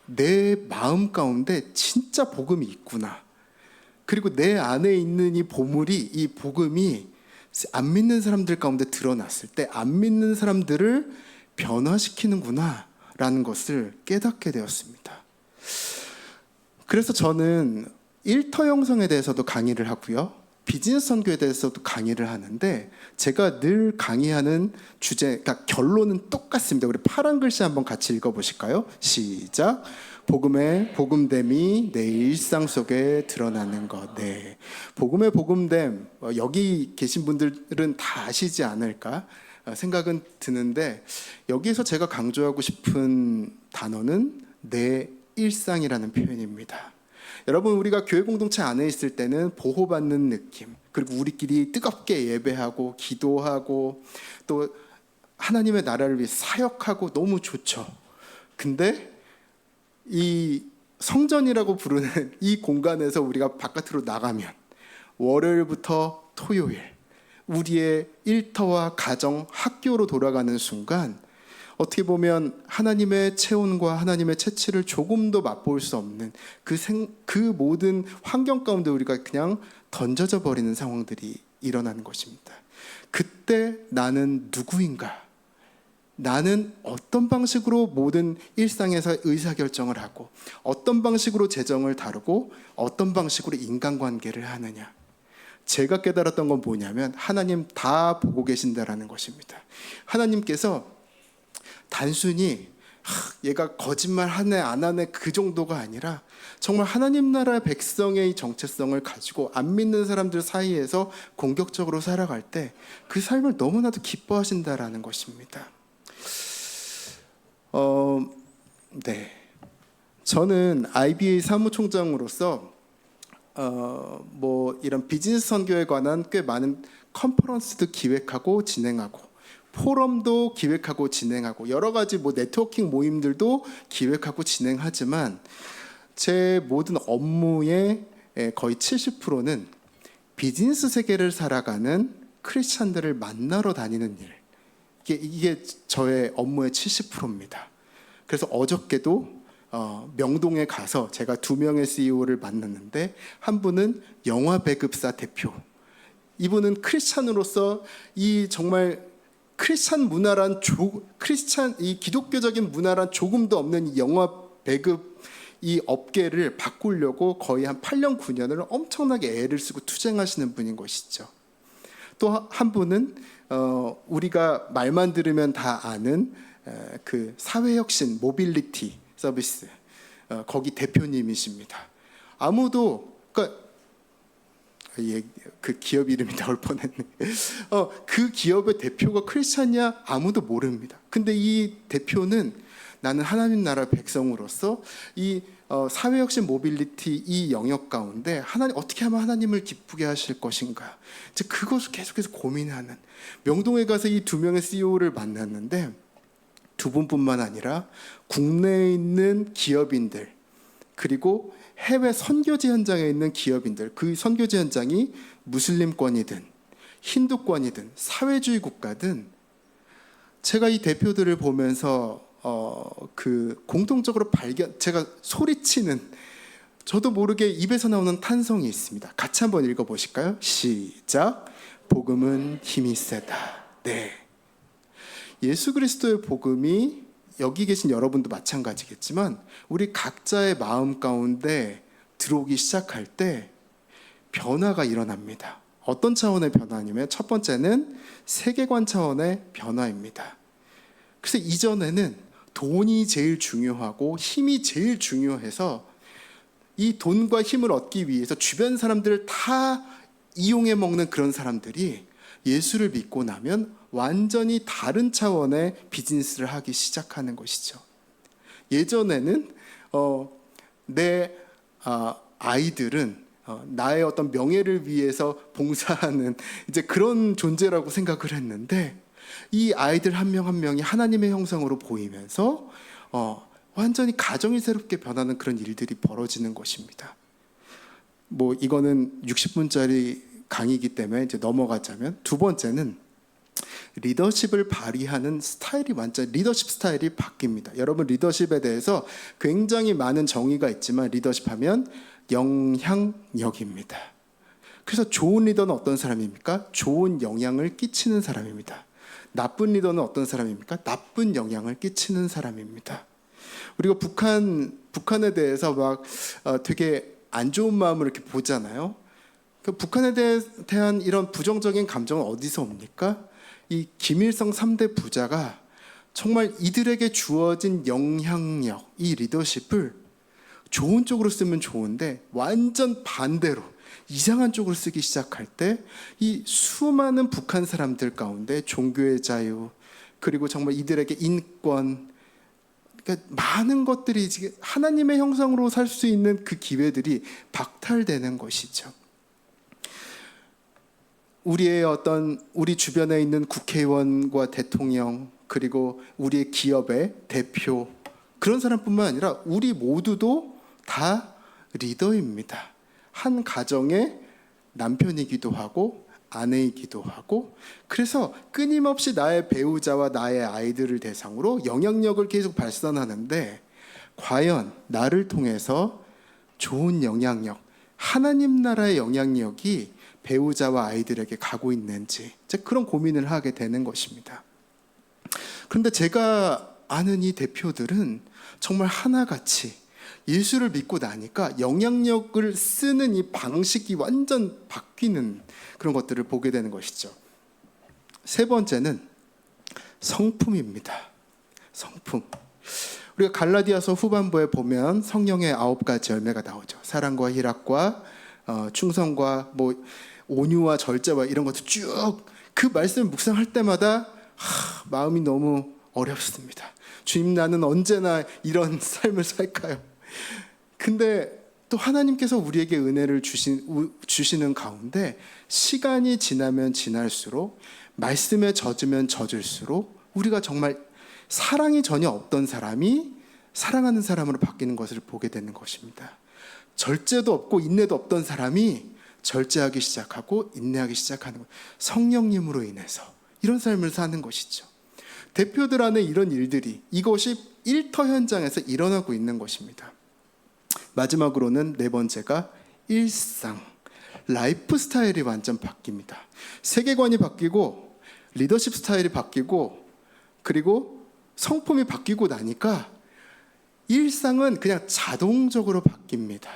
내 마음 가운데 진짜 복음이 있구나. 그리고 내 안에 있는 이 복음이 안 믿는 사람들 가운데 드러났을 때 안 믿는 사람들을 변화시키는구나 라는 것을 깨닫게 되었습니다. 그래서 저는 일터 형성에 대해서도 강의를 하고요, 비즈니스 선교에 대해서도 강의를 하는데 제가 늘 강의하는 주제, 그러니까 결론은 똑같습니다. 우리 파란 글씨 한번 같이 읽어보실까요? 시작. 복음의 복음됨이 내 일상 속에 드러나는 것. 네. 복음의 복음됨, 여기 계신 분들은 다 아시지 않을까 생각은 드는데, 여기에서 제가 강조하고 싶은 단어는 내 일상이라는 표현입니다. 여러분, 우리가 교회 공동체 안에 있을 때는 보호받는 느낌, 그리고 우리끼리 뜨겁게 예배하고 기도하고 또 하나님의 나라를 위해 사역하고 너무 좋죠. 근데 이 성전이라고 부르는 이 공간에서 우리가 바깥으로 나가면 월요일부터 토요일 우리의 일터와 가정, 학교로 돌아가는 순간 어떻게 보면 하나님의 체온과 하나님의 채취를 조금도 맛볼 수 없는 그 모든 환경 가운데 우리가 그냥 던져져 버리는 상황들이 일어나는 것입니다. 그때 나는 누구인가? 나는 어떤 방식으로 모든 일상에서 의사결정을 하고 어떤 방식으로 재정을 다루고 어떤 방식으로 인간관계를 하느냐. 제가 깨달았던 건 뭐냐면 하나님 다 보고 계신다라는 것입니다. 하나님께서 단순히 얘가 거짓말 하네 안 하네 그 정도가 아니라 정말 하나님 나라 백성의 정체성을 가지고 안 믿는 사람들 사이에서 공격적으로 살아갈 때 그 삶을 너무나도 기뻐하신다라는 것입니다. 네. 저는 IBA 사무총장으로서 이런 비즈니스 선교에 관한 꽤 많은 컨퍼런스도 기획하고 진행하고 포럼도 기획하고 진행하고 여러 가지 네트워킹 모임들도 기획하고 진행하지만 제 모든 업무의 거의 70%는 비즈니스 세계를 살아가는 크리스찬들을 만나러 다니는 일. 이게 저의 업무의 70%입니다. 그래서 어저께도 명동에 가서 제가 2명의 CEO를 만났는데 한 분은 영화 배급사 대표. 이분은 크리스찬으로서 이 정말 크리스찬 문화란 이 기독교적인 문화란 조금도 없는 이 영화 배급 이 업계를 바꾸려고 거의 한 8년 9년을 엄청나게 애를 쓰고 투쟁하시는 분인 것이죠. 또 한 분은 우리가 말만 들으면 다 아는 그 사회혁신 모빌리티 서비스 거기 대표님이십니다. 아무도 그 기업 이름이 나올 뻔했네. 그 기업의 대표가 크리스찬이야 아무도 모릅니다. 근데 이 대표는 나는 하나님 나라 백성으로서 이 사회혁신 모빌리티 이 영역 가운데 어떻게 하면 하나님을 기쁘게 하실 것인가, 즉 그것을 계속해서 고민하는, 명동에 가서 이 2명의 CEO를 만났는데 2분뿐만 아니라 국내에 있는 기업인들 그리고 해외 선교지 현장에 있는 기업인들, 그 선교지 현장이 무슬림권이든 힌두권이든 사회주의 국가든 제가 이 대표들을 보면서 공통적으로 제가 소리치는, 저도 모르게 입에서 나오는 탄성이 있습니다. 같이 한번 읽어보실까요? 시작. 복음은 힘이 세다. 네. 예수 그리스도의 복음이 여기 계신 여러분도 마찬가지겠지만 우리 각자의 마음 가운데 들어오기 시작할 때 변화가 일어납니다. 어떤 차원의 변화냐면 첫 번째는 세계관 차원의 변화입니다. 그래서 이전에는 돈이 제일 중요하고 힘이 제일 중요해서 이 돈과 힘을 얻기 위해서 주변 사람들을 다 이용해 먹는 그런 사람들이 예수를 믿고 나면 완전히 다른 차원의 비즈니스를 하기 시작하는 것이죠. 예전에는 내 아이들은 나의 어떤 명예를 위해서 봉사하는 이제 그런 존재라고 생각을 했는데 이 아이들 한 명 한 명이 하나님의 형상으로 보이면서 완전히 가정이 새롭게 변하는 그런 일들이 벌어지는 것입니다. 이거는 60분짜리 강의이기 때문에 이제 넘어가자면, 두 번째는 리더십을 발휘하는 스타일이 완전 리더십 스타일이 바뀝니다. 여러분, 리더십에 대해서 굉장히 많은 정의가 있지만 리더십 하면 영향력입니다. 그래서 좋은 리더는 어떤 사람입니까? 좋은 영향을 끼치는 사람입니다. 나쁜 리더는 어떤 사람입니까? 나쁜 영향을 끼치는 사람입니다. 우리가 북한에 대해서 막 되게 안 좋은 마음으로 이렇게 보잖아요. 그 북한에 대한 이런 부정적인 감정은 어디서 옵니까? 이 김일성 3대 부자가 정말 이들에게 주어진 영향력, 이 리더십을 좋은 쪽으로 쓰면 좋은데 완전 반대로 이상한 쪽으로 쓰기 시작할 때 이 수많은 북한 사람들 가운데 종교의 자유, 그리고 정말 이들에게 인권, 그러니까 많은 것들이 지금 하나님의 형상으로 살 수 있는 그 기회들이 박탈되는 것이죠. 우리 주변에 있는 국회의원과 대통령, 그리고 우리의 기업의 대표, 그런 사람뿐만 아니라 우리 모두도 다 리더입니다. 한 가정의 남편이기도 하고 아내이기도 하고, 그래서 끊임없이 나의 배우자와 나의 아이들을 대상으로 영향력을 계속 발산하는데, 과연 나를 통해서 좋은 영향력, 하나님 나라의 영향력이 배우자와 아이들에게 가고 있는지, 그런 고민을 하게 되는 것입니다. 그런데 제가 아는 이 대표들은 정말 하나같이 예수를 믿고 나니까 영향력을 쓰는 이 방식이 완전 바뀌는 그런 것들을 보게 되는 것이죠. 세 번째는 성품입니다. 성품. 우리가 갈라디아서 후반부에 보면 성령의 9가지 열매가 나오죠. 사랑과 희락과 충성과 온유와 절제와 이런 것도 쭉 그 말씀을 묵상할 때마다 마음이 너무 어렵습니다. 주님, 나는 언제나 이런 삶을 살까요? 근데 또 하나님께서 우리에게 은혜를 주시는 가운데 시간이 지나면 지날수록, 말씀에 젖으면 젖을수록 우리가 정말 사랑이 전혀 없던 사람이 사랑하는 사람으로 바뀌는 것을 보게 되는 것입니다. 절제도 없고 인내도 없던 사람이 절제하기 시작하고 인내하기 시작하는 거예요. 성령님으로 인해서 이런 삶을 사는 것이죠. 대표들 안에 이런 일들이, 이것이 일터 현장에서 일어나고 있는 것입니다. 마지막으로는 네 번째가 일상, 라이프 스타일이 완전 바뀝니다. 세계관이 바뀌고 리더십 스타일이 바뀌고 그리고 성품이 바뀌고 나니까 일상은 그냥 자동적으로 바뀝니다.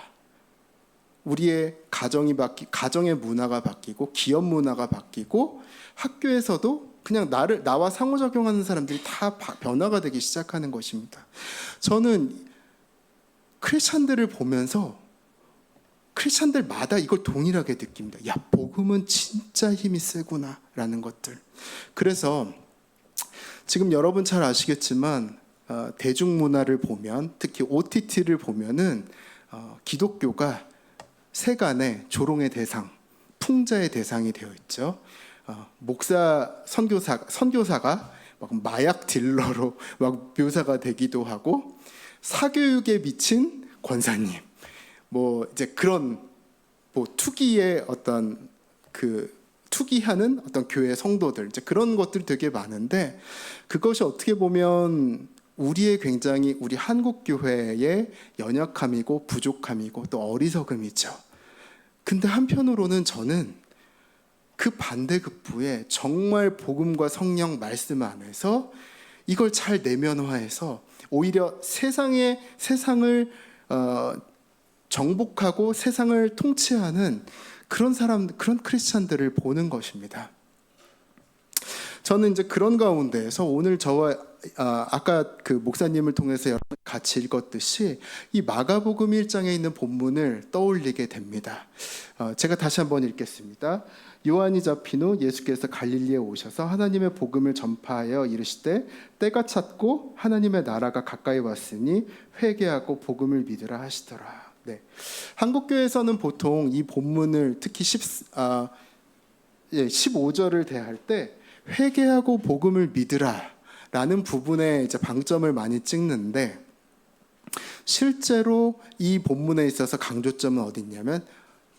우리의 가정의 문화가 바뀌고 기업 문화가 바뀌고 학교에서도 그냥 나와 상호작용하는 사람들이 다 변화가 되기 시작하는 것입니다. 저는 크리스찬들을 보면서 크리스찬들마다 이걸 동일하게 느낍니다. 야, 복음은 진짜 힘이 세구나 라는 것들. 그래서 지금 여러분 잘 아시겠지만 대중문화를 보면, 특히 OTT를 보면은 기독교가 세간의 조롱의 대상, 풍자의 대상이 되어 있죠. 선교사가 막 마약 딜러로 막 묘사가 되기도 하고, 사교육에 미친 권사님, 이제 그런 투기의 어떤 투기하는 어떤 교회 성도들, 이제 그런 것들이 되게 많은데, 그것이 어떻게 보면 우리 한국 교회의 연약함이고 부족함이고 또 어리석음이죠. 근데 한편으로는 저는 그 반대급부에 정말 복음과 성령 말씀 안에서 이걸 잘 내면화해서 오히려 세상을 정복하고 세상을 통치하는 그런 크리스찬들을 보는 것입니다. 저는 이제 그런 가운데에서 오늘 저와 아까 그 목사님을 통해서 같이 읽었듯이 이 마가복음 1장에 있는 본문을 떠올리게 됩니다. 제가 다시 한번 읽겠습니다. 요한이 잡힌 후 예수께서 갈릴리에 오셔서 하나님의 복음을 전파하여 이르시되 때가 찼고 하나님의 나라가 가까이 왔으니 회개하고 복음을 믿으라 하시더라. 네. 한국교회에서는 보통 이 본문을 특히 15절을 대할 때 회개하고 복음을 믿으라 라는 부분에 이제 방점을 많이 찍는데, 실제로 이 본문에 있어서 강조점은 어디 있냐면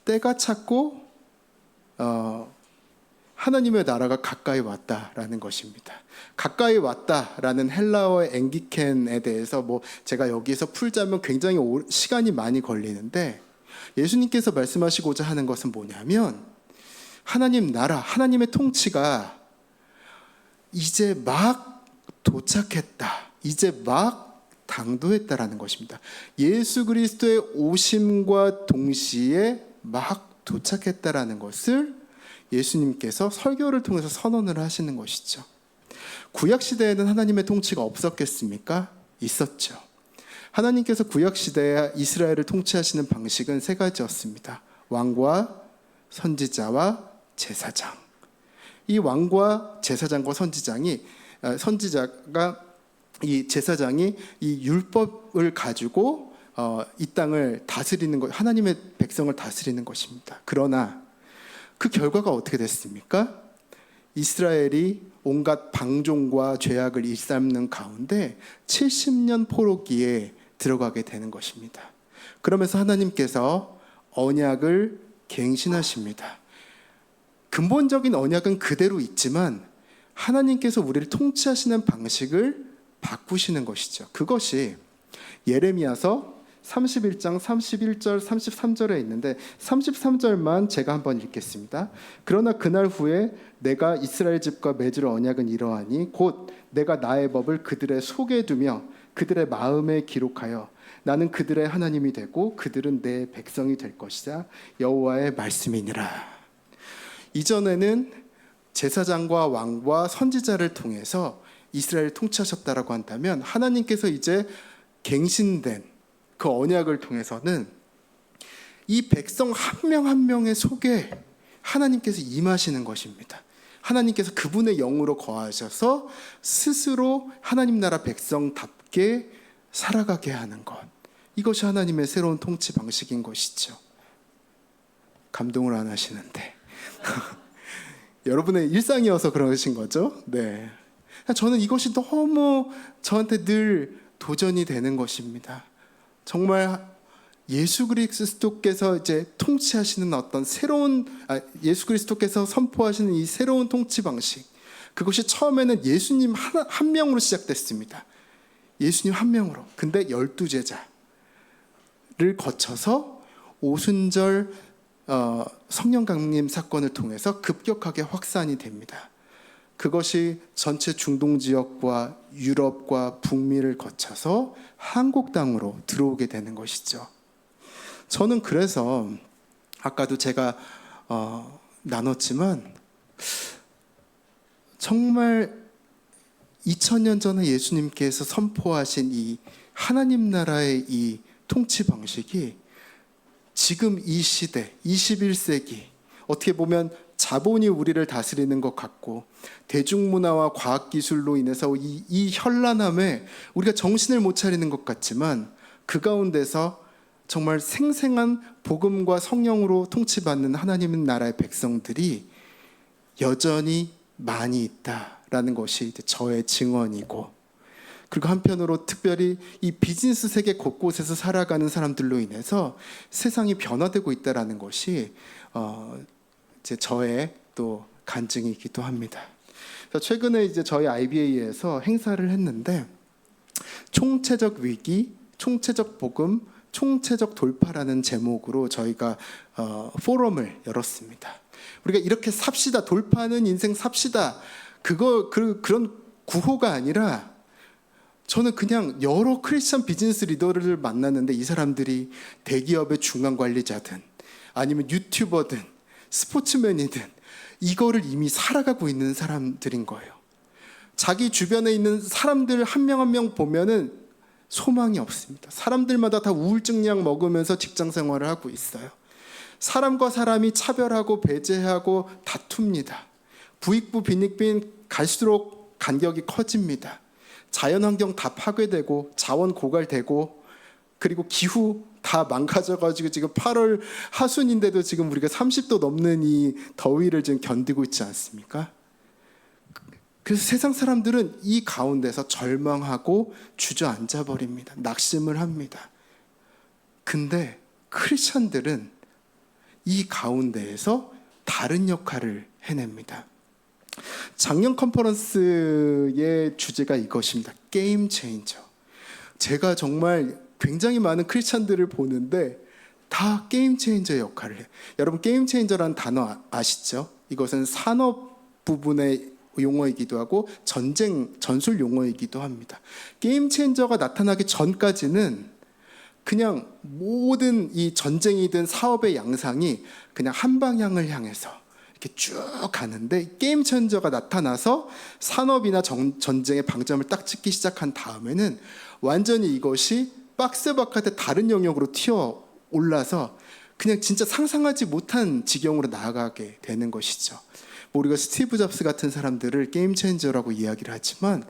때가 찼고 하나님의 나라가 가까이 왔다라는 것입니다. 가까이 왔다라는 헬라어의 앵기켄에 대해서 제가 여기서 풀자면 굉장히 시간이 많이 걸리는데, 예수님께서 말씀하시고자 하는 것은 뭐냐면 하나님 나라, 하나님의 통치가 이제 막 도착했다, 이제 막 당도했다라는 것입니다. 예수 그리스도의 오심과 동시에 막 도착했다라는 것을 예수님께서 설교를 통해서 선언을 하시는 것이죠. 구약 시대에는 하나님의 통치가 없었겠습니까? 있었죠. 하나님께서 구약 시대에 이스라엘을 통치하시는 방식은 세 가지였습니다. 왕과 선지자와 제사장. 이 왕과 제사장과 선지자가 이 제사장이 이 율법을 가지고 이 땅을 다스리는 것, 하나님의 백성을 다스리는 것입니다. 그러나 그 결과가 어떻게 됐습니까? 이스라엘이 온갖 방종과 죄악을 일삼는 가운데 70년 포로기에 들어가게 되는 것입니다. 그러면서 하나님께서 언약을 갱신하십니다. 근본적인 언약은 그대로 있지만 하나님께서 우리를 통치하시는 방식을 바꾸시는 것이죠. 그것이 예레미야서 31장 31절 33절에 있는데 33절만 제가 한번 읽겠습니다. 그러나 그날 후에 내가 이스라엘 집과 맺을 언약은 이러하니 곧 내가 나의 법을 그들의 속에 두며 그들의 마음에 기록하여 나는 그들의 하나님이 되고 그들은 내 백성이 될 것이다. 여호와의 말씀이니라. 이전에는 제사장과 왕과 선지자를 통해서 이스라엘을 통치하셨다라고 한다면 하나님께서 이제 갱신된 그 언약을 통해서는 이 백성 한 명 한 명의 속에 하나님께서 임하시는 것입니다. 하나님께서 그분의 영으로 거하셔서 스스로 하나님 나라 백성답게 살아가게 하는 것. 이것이 하나님의 새로운 통치 방식인 것이죠. 감동을 안 하시는데 여러분의 일상이어서 그러신 거죠? 네. 저는 이것이 너무 저한테 늘 도전이 되는 것입니다. 정말 예수 그리스도께서 이제 통치하시는 어떤 새로운 예수 그리스도께서 선포하시는 이 새로운 통치 방식, 그것이 처음에는 예수님 한 명으로 시작됐습니다. 예수님 한 명으로. 근데 12제자를 거쳐서 오순절 성령 강림 사건을 통해서 급격하게 확산이 됩니다. 그것이 전체 중동 지역과 유럽과 북미를 거쳐서 한국 땅으로 들어오게 되는 것이죠. 저는 그래서 아까도 제가 나눴지만 정말 2000년 전에 예수님께서 선포하신 이 하나님 나라의 이 통치 방식이 지금 이 시대 21세기 어떻게 보면 자본이 우리를 다스리는 것 같고 대중문화와 과학기술로 인해서 이 현란함에 우리가 정신을 못 차리는 것 같지만 그 가운데서 정말 생생한 복음과 성령으로 통치받는 하나님 나라의 백성들이 여전히 많이 있다라는 것이 저의 증언이고, 그리고 한편으로 특별히 이 비즈니스 세계 곳곳에서 살아가는 사람들로 인해서 세상이 변화되고 있다라는 것이 이제 저의 또 간증이기도 합니다. 최근에 이제 저희 IBA에서 행사를 했는데 총체적 위기, 총체적 복음, 총체적 돌파라는 제목으로 저희가 포럼을 열었습니다. 우리가 이렇게 삽시다, 돌파하는 인생 삽시다, 그런 구호가 아니라 저는 그냥 여러 크리스천 비즈니스 리더를 만났는데 이 사람들이 대기업의 중간 관리자든 아니면 유튜버든 스포츠맨이든 이거를 이미 살아가고 있는 사람들인 거예요. 자기 주변에 있는 사람들 한 명 한 명 보면은 소망이 없습니다. 사람들마다 다 우울증 약 먹으면서 직장 생활을 하고 있어요. 사람과 사람이 차별하고 배제하고 다툽니다. 부익부 빈익빈 갈수록 간격이 커집니다. 자연환경 다 파괴되고 자원 고갈되고 그리고 기후 다 망가져가지고 지금 8월 하순인데도 지금 우리가 30도 넘는 이 더위를 지금 견디고 있지 않습니까? 그래서 세상 사람들은 이 가운데서 절망하고 주저앉아 버립니다. 낙심을 합니다. 근데 크리스천들은 이 가운데에서 다른 역할을 해냅니다. 작년 컨퍼런스의 주제가 이것입니다. 게임 체인저. 제가 정말 굉장히 많은 크리스천들을 보는데 다 게임 체인저 역할을 해요. 여러분 게임 체인저라는 단어 아시죠? 이것은 산업 부분의 용어이기도 하고 전술 용어이기도 합니다. 게임 체인저가 나타나기 전까지는 그냥 모든 이 전쟁이든 사업의 양상이 그냥 한 방향을 향해서 이렇게 쭉 가는데 게임 체인저가 나타나서 산업이나 전쟁의 방점을 딱 찍기 시작한 다음에는 완전히 이것이 박스 바깥에 다른 영역으로 튀어 올라서 그냥 진짜 상상하지 못한 지경으로 나아가게 되는 것이죠. 뭐 우리가 스티브 잡스 같은 사람들을 게임 체인저라고 이야기를 하지만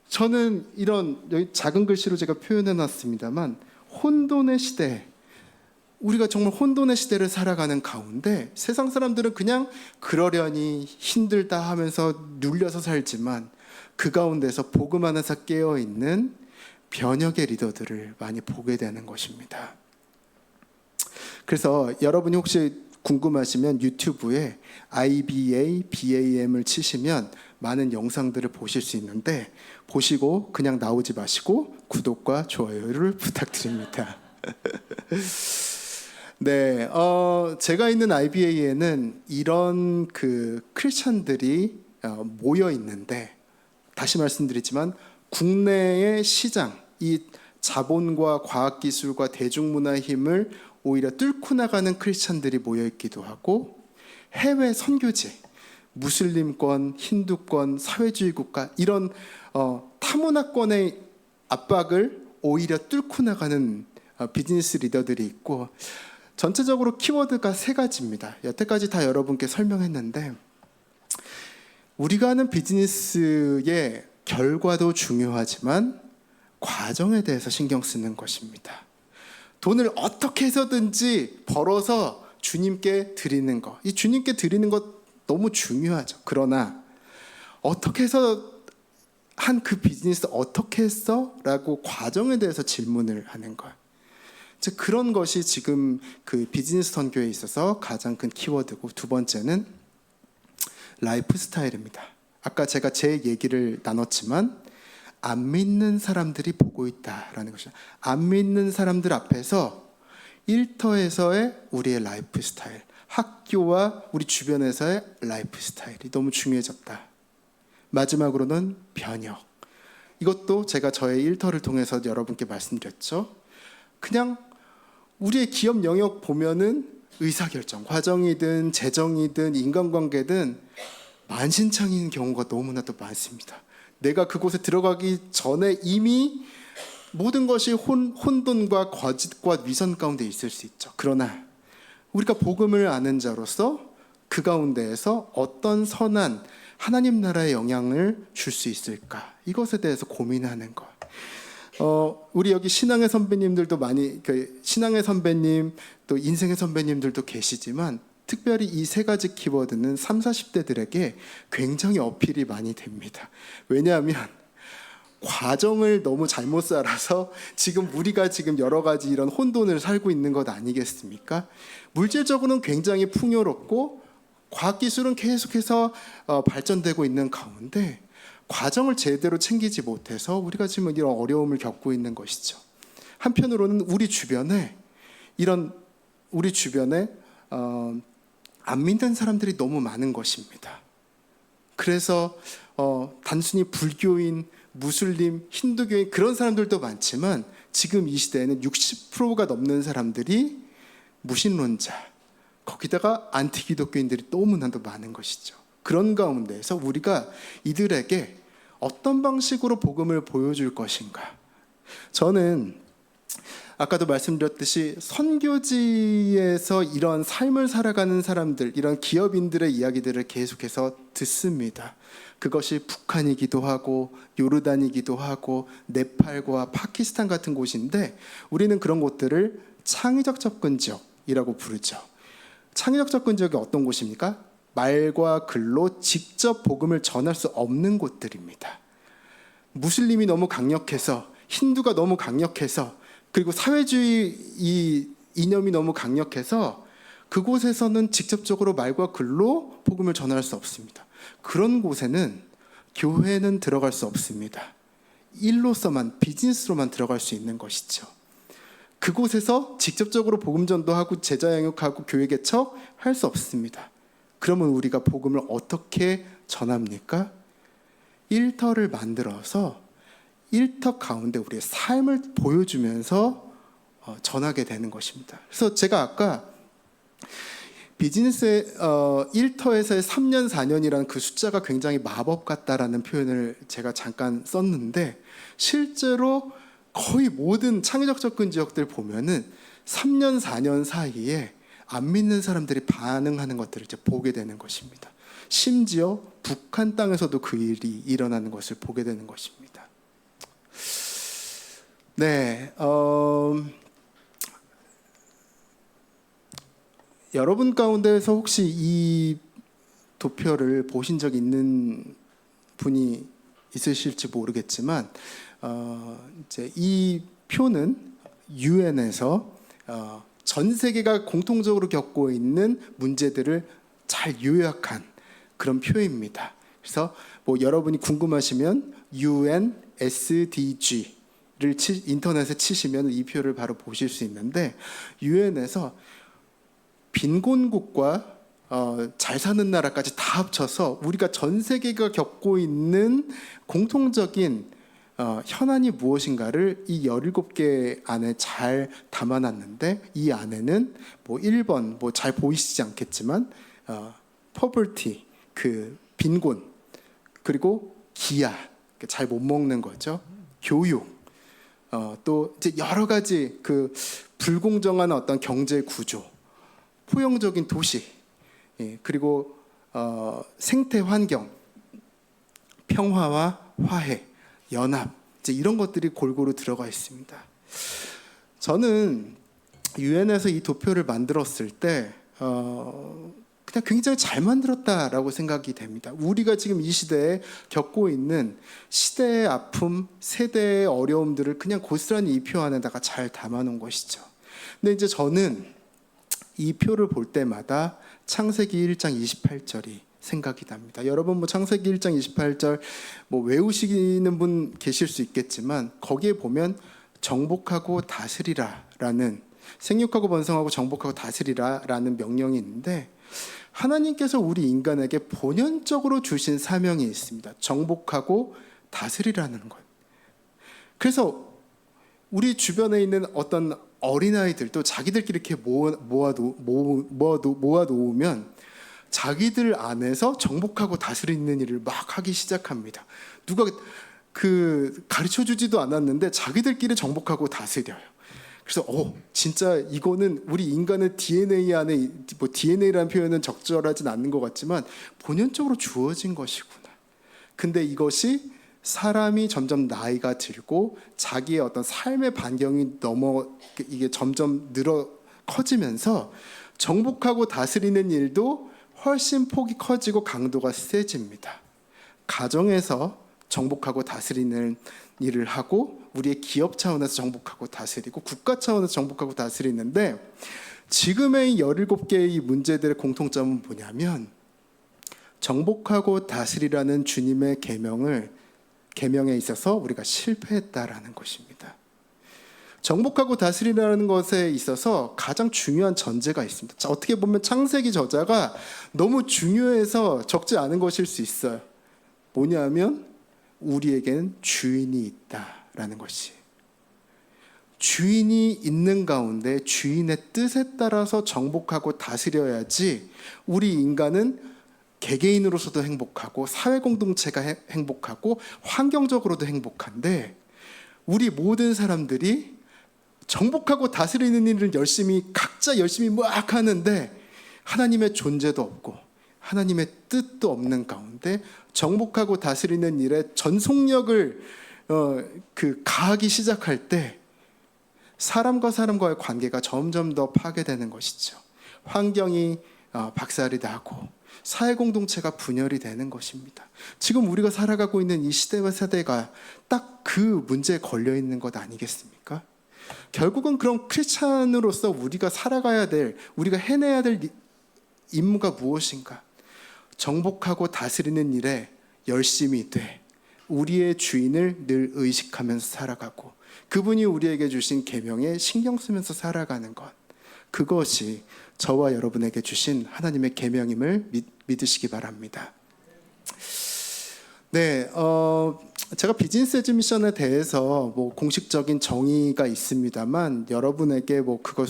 저는 이런 여기 작은 글씨로 제가 표현해 놨습니다만 혼돈의 시대, 우리가 정말 혼돈의 시대를 살아가는 가운데 세상 사람들은 그냥 그러려니 힘들다 하면서 눌려서 살지만 그 가운데서 복음 안에서 깨어있는 변혁의 리더들을 많이 보게 되는 것입니다. 그래서 여러분이 혹시 궁금하시면 유튜브에 IBA, BAM을 치시면 많은 영상들을 보실 수 있는데 보시고 그냥 나오지 마시고 구독과 좋아요를 부탁드립니다. 네, 제가 있는 IBA에는 이런 크리스천들이 모여 있는데 다시 말씀드리지만 국내의 시장, 이 자본과 과학기술과 대중문화의 힘을 오히려 뚫고 나가는 크리스천들이 모여 있기도 하고 해외 선교지, 무슬림권, 힌두권, 사회주의 국가 이런 타문화권의 압박을 오히려 뚫고 나가는 비즈니스 리더들이 있고 전체적으로 키워드가 3가지입니다. 여태까지 다 여러분께 설명했는데 우리가 하는 비즈니스의 결과도 중요하지만 과정에 대해서 신경 쓰는 것입니다. 돈을 어떻게 해서든지 벌어서 주님께 드리는 것, 이 주님께 드리는 것 너무 중요하죠. 그러나 어떻게 해서 한 그 비즈니스 어떻게 했어? 라고 과정에 대해서 질문을 하는 것. 즉 그런 것이 지금 그 비즈니스 선교에 있어서 가장 큰 키워드고 두 번째는 라이프 스타일입니다. 아까 제가 제 얘기를 나눴지만 안 믿는 사람들이 보고 있다라는 것이죠. 안 믿는 사람들 앞에서 일터에서의 우리의 라이프 스타일, 학교와 우리 주변에서의 라이프 스타일이 너무 중요해졌다. 마지막으로는 변혁. 이것도 제가 저의 일터를 통해서 여러분께 말씀드렸죠. 그냥 우리의 기업 영역 보면은 의사결정, 과정이든 재정이든 인간관계든 만신창이인 경우가 너무나도 많습니다. 내가 그곳에 들어가기 전에 이미 모든 것이 혼돈과 거짓과 위선 가운데 있을 수 있죠. 그러나 우리가 복음을 아는 자로서 그 가운데에서 어떤 선한 하나님 나라의 영향을 줄 수 있을까? 이것에 대해서 고민하는 것. 우리 여기 신앙의 선배님들도 많이, 신앙의 선배님 또 인생의 선배님들도 계시지만 특별히 이 3가지 키워드는 30, 40대들에게 굉장히 어필이 많이 됩니다. 왜냐하면 과정을 너무 잘못 살아서 지금 우리가 지금 여러 가지 이런 혼돈을 살고 있는 것 아니겠습니까? 물질적으로는 굉장히 풍요롭고 과학기술은 계속해서 발전되고 있는 가운데 과정을 제대로 챙기지 못해서 우리가 지금 이런 어려움을 겪고 있는 것이죠. 한편으로는 우리 주변에 안 믿는 사람들이 너무 많은 것입니다. 그래서 단순히 불교인, 무슬림, 힌두교인 그런 사람들도 많지만 지금 이 시대에는 60%가 넘는 사람들이 무신론자, 거기다가 안티기독교인들이 너무나도 많은 것이죠. 그런 가운데에서 우리가 이들에게 어떤 방식으로 복음을 보여줄 것인가? 저는 아까도 말씀드렸듯이 선교지에서 이런 삶을 살아가는 사람들, 이런 기업인들의 이야기들을 계속해서 듣습니다. 그것이 북한이기도 하고 요르단이기도 하고 네팔과 파키스탄 같은 곳인데 우리는 그런 곳들을 창의적 접근 지역이라고 부르죠. 창의적 접근 지역이 어떤 곳입니까? 말과 글로 직접 복음을 전할 수 없는 곳들입니다. 무슬림이 너무 강력해서, 힌두가 너무 강력해서, 그리고 사회주의 이 이념이 너무 강력해서 그곳에서는 직접적으로 말과 글로 복음을 전할 수 없습니다. 그런 곳에는 교회는 들어갈 수 없습니다. 일로서만, 비즈니스로만 들어갈 수 있는 것이죠. 그곳에서 직접적으로 복음 전도하고 제자 양육하고 교회 개척 할 수 없습니다. 그러면 우리가 복음을 어떻게 전합니까? 일터를 만들어서 일터 가운데 우리의 삶을 보여주면서 전하게 되는 것입니다. 그래서 제가 아까 비즈니스의 일터에서의 3년, 4년이라는 그 숫자가 굉장히 마법 같다라는 표현을 제가 잠깐 썼는데 실제로 거의 모든 창의적 접근 지역들 보면은 3년, 4년 사이에 안 믿는 사람들이 반응하는 것들을 이제 보게 되는 것입니다. 심지어 북한 땅에서도 그 일이 일어나는 것을 보게 되는 것입니다. 네, 여러분 가운데에서 혹시 이 도표를 보신 적 있는 분이 있으실지 모르겠지만, 이제 이 표는 유엔에서 전 세계가 공통적으로 겪고 있는 문제들을 잘 요약한 그런 표입니다. 그래서 뭐 여러분이 궁금하시면 UN SDG를 인터넷에 치시면 이 표를 바로 보실 수 있는데, 유엔에서 빈곤국과 잘 사는 나라까지 다 합쳐서 우리가 전 세계가 겪고 있는 공통적인 현안이 무엇인가를 이 17개 안에 잘 담아놨는데, 이 안에는 뭐 1번 뭐 잘 보이시지 않겠지만 poverty, 그 빈곤, 그리고 기아, 잘 못 먹는 거죠. 교육, 또 이제 여러 가지 그 불공정한 어떤 경제 구조, 포용적인 도시, 그리고 생태 환경, 평화와 화해, 연합, 이제 이런 것들이 골고루 들어가 있습니다. 저는 유엔에서 이 도표를 만들었을 때 그냥 굉장히 잘 만들었다라고 생각이 됩니다. 우리가 지금 이 시대에 겪고 있는 시대의 아픔, 세대의 어려움들을 그냥 고스란히 이 표 안에다가 잘 담아놓은 것이죠. 근데 이제 저는 이 표를 볼 때마다 창세기 1장 28절이 생각이 납니다. 여러분 뭐 창세기 1장 28절 뭐 외우시는 분 계실 수 있겠지만, 거기에 보면 정복하고 다스리라라는, 생육하고 번성하고 정복하고 다스리라라는 명령이 있는데, 하나님께서 우리 인간에게 본연적으로 주신 사명이 있습니다. 정복하고 다스리라는 것. 그래서 우리 주변에 있는 어떤 어린아이들도 자기들끼리 이렇게 모아놓으면 자기들 안에서 정복하고 다스리는 일을 막 하기 시작합니다. 누가 가르쳐주지도 않았는데 자기들끼리 정복하고 다스려요. 그래서 진짜 이거는 우리 인간의 DNA 안에, 뭐 DNA라는 표현은 적절하진 않는 것 같지만 본연적으로 주어진 것이구나. 근데 이것이 사람이 점점 나이가 들고 자기의 어떤 삶의 반경이 이게 점점 커지면서 정복하고 다스리는 일도 훨씬 폭이 커지고 강도가 세집니다. 가정에서 정복하고 다스리는 일을 하고, 우리의 기업 차원에서 정복하고 다스리고, 국가 차원에서 정복하고 다스리는데, 지금의 17개의 문제들의 공통점은 뭐냐면, 정복하고 다스리라는 주님의 계명에 있어서 우리가 실패했다라는 것입니다. 정복하고 다스리라는 것에 있어서 가장 중요한 전제가 있습니다. 자, 어떻게 보면 창세기 저자가 너무 중요해서 적지 않은 것일 수 있어요. 뭐냐면 우리에겐 주인이 있다라는 것이. 주인이 있는 가운데 주인의 뜻에 따라서 정복하고 다스려야지 우리 인간은 개개인으로서도 행복하고 사회 공동체가 행복하고 환경적으로도 행복한데, 우리 모든 사람들이 정복하고 다스리는 일을 각자 열심히 막 하는데 하나님의 존재도 없고 하나님의 뜻도 없는 가운데 정복하고 다스리는 일에 전속력을 가하기 시작할 때 사람과 사람과의 관계가 점점 더 파괴되는 것이죠. 환경이 박살이 나고 사회 공동체가 분열이 되는 것입니다. 지금 우리가 살아가고 있는 이 시대와 세대가 딱 그 문제에 걸려 있는 것 아니겠습니까? 결국은 그런 크리스찬으로서 우리가 살아가야 될, 우리가 해내야 될 임무가 무엇인가? 정복하고 다스리는 일에 열심히 돼 우리의 주인을 늘 의식하면서 살아가고, 그분이 우리에게 주신 계명에 신경 쓰면서 살아가는 것, 그것이 저와 여러분에게 주신 하나님의 계명임을 믿으시기 바랍니다. 네, 제가 비즈니스 에즈 미션에 대해서 뭐 공식적인 정의가 있습니다만 여러분에게 뭐 그걸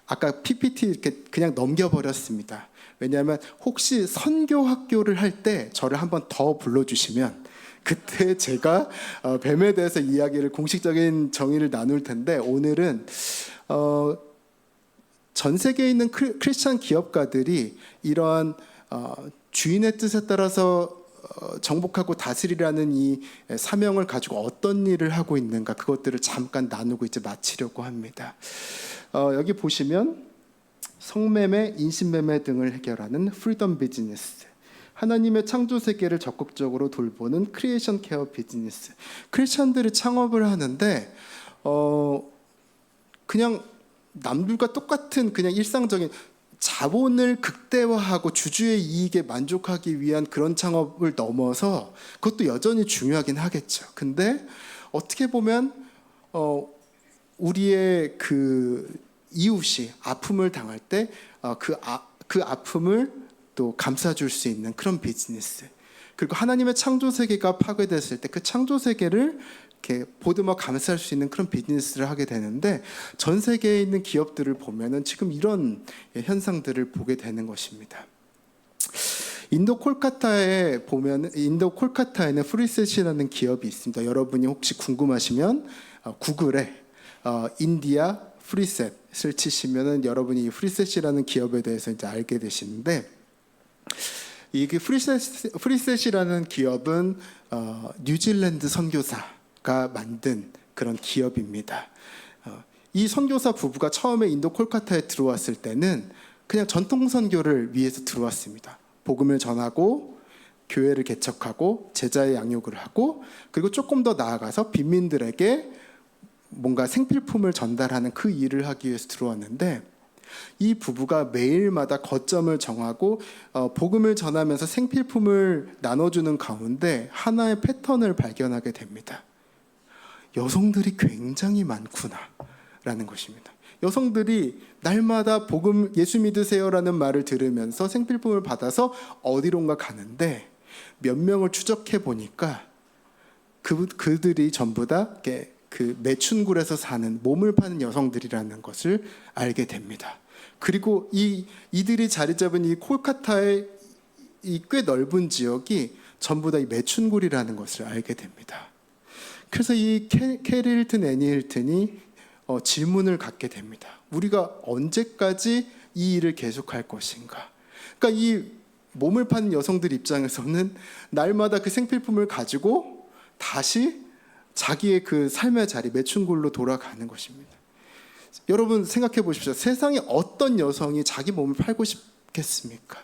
아까 PPT 이렇게 그냥 넘겨버렸습니다. 왜냐하면 혹시 선교 학교를 할 때 저를 한번 더 불러주시면 그때 제가 뱀에 대해서 이야기를 공식적인 정의를 나눌 텐데 오늘은 전 세계에 있는 크리스찬 기업가들이 이러한 주인의 뜻에 따라서 정복하고 다스리라는 이 사명을 가지고 어떤 일을 하고 있는가 그것들을 잠깐 나누고 이제 마치려고 합니다. 여기 보시면 성매매, 인신매매 등을 해결하는 프리덤 비즈니스, 하나님의 창조 세계를 적극적으로 돌보는 크리에이션 케어 비즈니스. 크리스천들이 창업을 하는데 그냥 남들과 똑같은 그냥 일상적인 자본을 극대화하고 주주의 이익에 만족하기 위한 그런 창업을 넘어서 그것도 여전히 중요하긴 하겠죠. 근데 어떻게 보면 우리의 그 이웃이 아픔을 당할 때 그 아픔을 또 감싸줄 수 있는 그런 비즈니스. 그리고 하나님의 창조 세계가 파괴됐을 때 그 창조 세계를 이렇게 보듬어 감쌀 수 있는 그런 비즈니스를 하게 되는데 전 세계에 있는 기업들을 보면은 지금 이런 현상들을 보게 되는 것입니다. 인도 콜카타에는 프리셋이라는 기업이 있습니다. 여러분이 혹시 궁금하시면 구글에 인디아 프리셋을 치시면은 여러분이 이 프리셋이라는 기업에 대해서 이제 알게 되시는데 이게 프리셋이라는 기업은 뉴질랜드 선교사가 만든 그런 기업입니다. 이 선교사 부부가 처음에 인도 콜카타에 들어왔을 때는 그냥 전통 선교를 위해서 들어왔습니다. 복음을 전하고 교회를 개척하고 제자의 양육을 하고 그리고 조금 더 나아가서 빈민들에게 뭔가 생필품을 전달하는 그 일을 하기 위해서 들어왔는데 이 부부가 매일마다 거점을 정하고 복음을 전하면서 생필품을 나눠주는 가운데 하나의 패턴을 발견하게 됩니다. 여성들이 굉장히 많구나라는 것입니다. 여성들이 날마다 복음 예수 믿으세요라는 말을 들으면서 생필품을 받아서 어디론가 가는데 몇 명을 추적해 보니까 그들이 전부 다 그 매춘굴에서 사는 몸을 파는 여성들이라는 것을 알게 됩니다. 그리고 이들이 자리 잡은 이 콜카타의 이 꽤 넓은 지역이 전부 다 이 매춘굴이라는 것을 알게 됩니다. 그래서 이 캐리 힐튼, 애니 힐튼이 질문을 갖게 됩니다. 우리가 언제까지 이 일을 계속할 것인가? 그러니까 이 몸을 파는 여성들 입장에서는 날마다 그 생필품을 가지고 다시 자기의 그 삶의 자리, 매춘굴로 돌아가는 것입니다. 여러분 생각해 보십시오. 세상에 어떤 여성이 자기 몸을 팔고 싶겠습니까?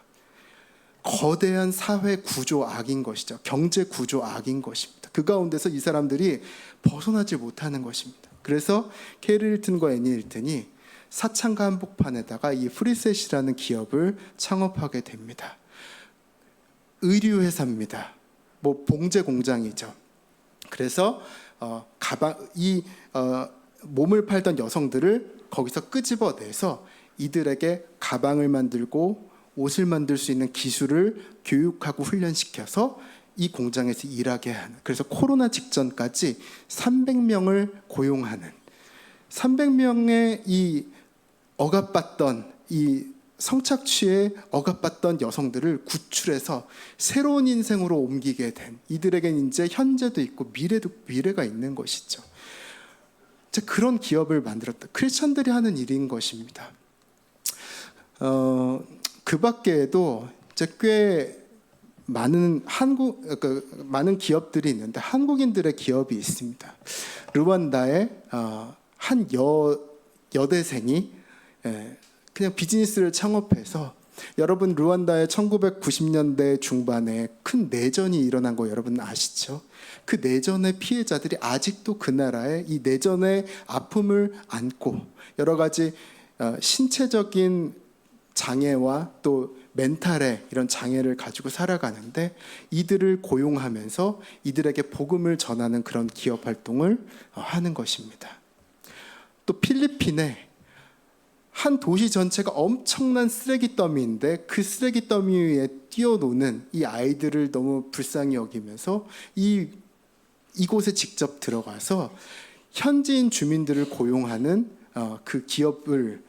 거대한 사회 구조 악인 것이죠. 경제 구조 악인 것입니다. 그 가운데서 이 사람들이 벗어나지 못하는 것입니다. 그래서 캐리 힐튼과 애니 힐튼이 사창가 한복판에다가 이 프리셋이라는 기업을 창업하게 됩니다. 의류 회사입니다. 봉제 공장이죠. 그래서 몸을 팔던 여성들을 거기서 끄집어내서 이들에게 가방을 만들고 옷을 만들 수 있는 기술을 교육하고 훈련시켜서 이 공장에서 일하게 하는, 그래서 코로나 직전까지 300명을 고용하는, 300명의 이 억압받던 이 성착취에 억압받던 여성들을 구출해서 새로운 인생으로 옮기게 된, 이들에겐 이제 현재도 있고 미래가 있는 것이죠. 그런 기업을 만들었다. 크리스천들이 하는 일인 것입니다. 그 밖에도 이제 꽤 많은 많은 기업들이 있는데 한국인들의 기업이 있습니다. 르완다의 한 여대생이 그냥 비즈니스를 창업해서, 여러분 르완다의 1990년대 중반에 큰 내전이 일어난 거 여러분 아시죠? 그 내전의 피해자들이 아직도 그 나라에 이 내전의 아픔을 안고 여러 가지 신체적인 장애와 또 멘탈의 이런 장애를 가지고 살아가는데, 이들을 고용하면서 이들에게 복음을 전하는 그런 기업 활동을 하는 것입니다. 또 필리핀에 한 도시 전체가 엄청난 쓰레기 더미인데 그 쓰레기 더미 위에 뛰어노는 이 아이들을 너무 불쌍히 여기면서 이곳에 직접 들어가서 현지인 주민들을 고용하는 그 기업을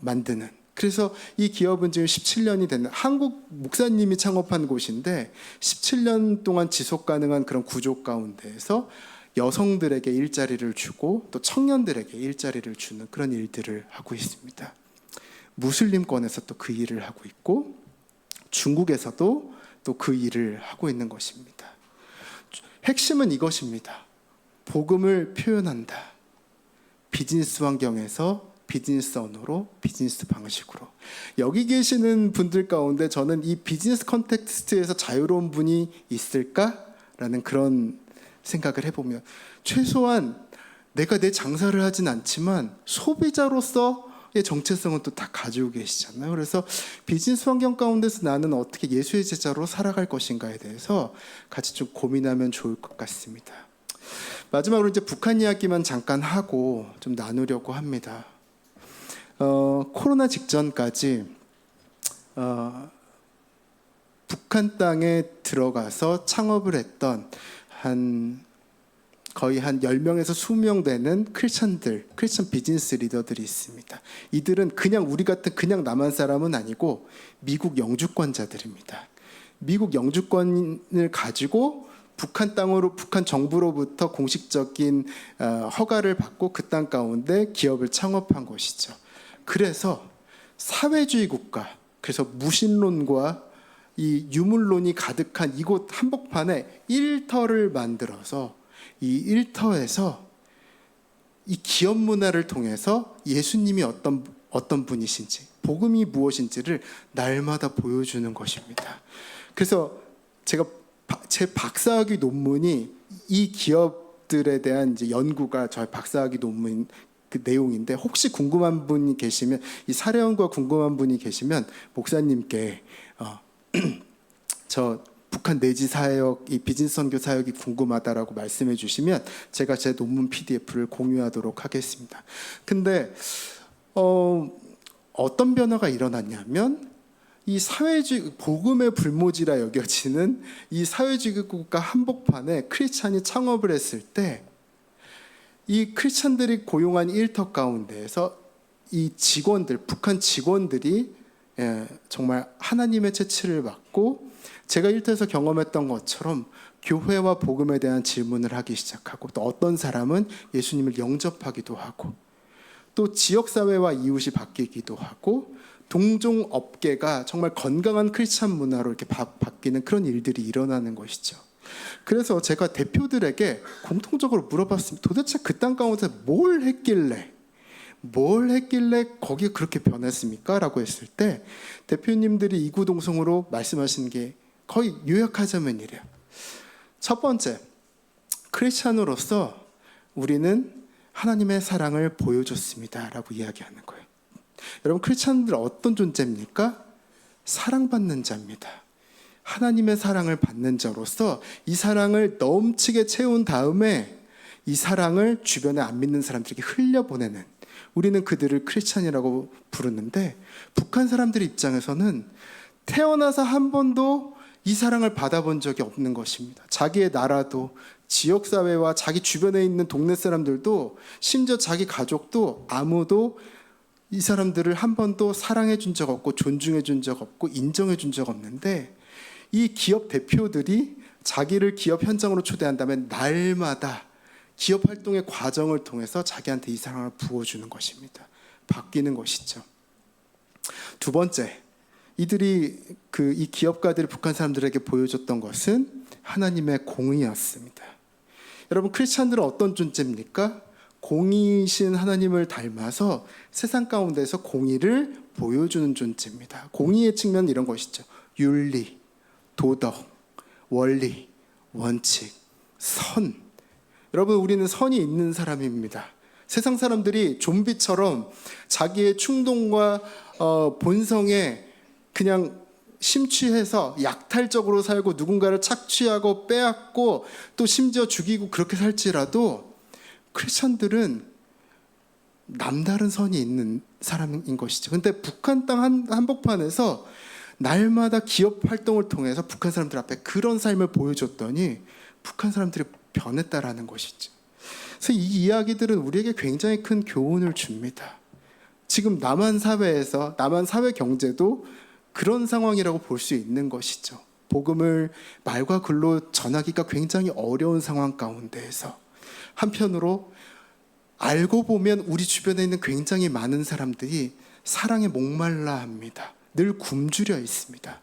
만드는, 그래서 이 기업은 지금 17년이 됐는 한국 목사님이 창업한 곳인데 17년 동안 지속 가능한 그런 구조 가운데에서 여성들에게 일자리를 주고 또 청년들에게 일자리를 주는 그런 일들을 하고 있습니다. 무슬림권에서 또 그 일을 하고 있고 중국에서도 또 그 일을 하고 있는 것입니다. 핵심은 이것입니다. 복음을 표현한다. 비즈니스 환경에서 비즈니스 언어로, 비즈니스 방식으로. 여기 계시는 분들 가운데 저는 이 비즈니스 컨텍스트에서 자유로운 분이 있을까라는 그런 생각을 해보면 최소한 내가 내 장사를 하진 않지만 소비자로서의 정체성은 또 다 가지고 계시잖아요. 그래서 비즈니스 환경 가운데서 나는 어떻게 예수의 제자로 살아갈 것인가에 대해서 같이 좀 고민하면 좋을 것 같습니다. 마지막으로 이제 북한 이야기만 잠깐 하고 좀 나누려고 합니다. 코로나 직전까지 북한 땅에 들어가서 창업을 했던 거의 한 10명에서 20명 되는 크리스천 비즈니스 리더들이 있습니다. 이들은 그냥 우리 같은 그냥 남한 사람은 아니고 미국 영주권자들입니다. 미국 영주권을 가지고 북한 땅으로 북한 정부로부터 공식적인 허가를 받고 그 땅 가운데 기업을 창업한 것이죠. 그래서 사회주의 국가, 그래서 무신론과 이 유물론이 가득한 이곳 한복판에 일터를 만들어서 이 일터에서 이 기업 문화를 통해서 예수님이 어떤 분이신지, 복음이 무엇인지를 날마다 보여주는 것입니다. 그래서 제 박사학위 논문이 이 기업들에 대한 이제 연구가 저의 박사학위 논문 그 내용인데 혹시 궁금한 분이 계시면 이 사례 연구가 궁금한 분이 계시면 목사님께 저 북한 내지 사역, 이 비즈니스 선교 사역이 궁금하다라고 말씀해 주시면 제가 제 논문 PDF를 공유하도록 하겠습니다. 근데 어떤 변화가 일어났냐면 이 사회주의 복음의 불모지라 여겨지는 이 사회주의 국가 한복판에 크리스찬이 창업을 했을 때 이 크리스찬들이 고용한 일터 가운데에서 이 직원들, 북한 직원들이 정말 하나님의 채취를 받고 제가 일터에서 경험했던 것처럼 교회와 복음에 대한 질문을 하기 시작하고 또 어떤 사람은 예수님을 영접하기도 하고 또 지역사회와 이웃이 바뀌기도 하고 동종 업계가 정말 건강한 크리스찬 문화로 이렇게 바뀌는 그런 일들이 일어나는 것이죠. 그래서 제가 대표들에게 공통적으로 물어봤습니다. 도대체 그 땅 가운데 뭘 했길래 거기에 그렇게 변했습니까? 라고 했을 때 대표님들이 이구동성으로 말씀하시는 게 거의 요약하자면 이래요. 첫 번째, 크리스찬으로서 우리는 하나님의 사랑을 보여줬습니다 라고 이야기하는 거예요. 여러분, 크리스찬들 어떤 존재입니까? 사랑받는 자입니다. 하나님의 사랑을 받는 자로서 이 사랑을 넘치게 채운 다음에 이 사랑을 주변에 안 믿는 사람들에게 흘려보내는, 우리는 그들을 크리스찬이라고 부르는데 북한 사람들 입장에서는 태어나서 한 번도 이 사랑을 받아본 적이 없는 것입니다. 자기의 나라도 지역사회와 자기 주변에 있는 동네 사람들도 심지어 자기 가족도 아무도 이 사람들을 한 번도 사랑해 준 적 없고 존중해 준 적 없고 인정해 준 적 없는데 이 기업 대표들이 자기를 기업 현장으로 초대한다면 날마다 기업 활동의 과정을 통해서 자기한테 이 사랑을 부어주는 것입니다. 바뀌는 것이죠. 두 번째, 이들이 이 기업가들이 북한 사람들에게 보여줬던 것은 하나님의 공의였습니다. 여러분, 크리스찬들은 어떤 존재입니까? 공의신 하나님을 닮아서 세상 가운데서 공의를 보여주는 존재입니다. 공의의 측면은 이런 것이죠. 윤리, 도덕, 원리, 원칙, 선. 여러분, 우리는 선이 있는 사람입니다. 세상 사람들이 좀비처럼 자기의 충동과 본성에 그냥 심취해서 약탈적으로 살고 누군가를 착취하고 빼앗고 또 심지어 죽이고 그렇게 살지라도 크리스천들은 남다른 선이 있는 사람인 것이죠. 근데 북한 땅 한복판에서 날마다 기업 활동을 통해서 북한 사람들 앞에 그런 삶을 보여줬더니 북한 사람들이 변했다라는 것이죠. 그래서 이 이야기들은 우리에게 굉장히 큰 교훈을 줍니다. 지금 남한 사회에서 남한 사회 경제도 그런 상황이라고 볼 수 있는 것이죠. 복음을 말과 글로 전하기가 굉장히 어려운 상황 가운데에서 한편으로 알고 보면 우리 주변에 있는 굉장히 많은 사람들이 사랑에 목말라 합니다. 늘 굶주려 있습니다.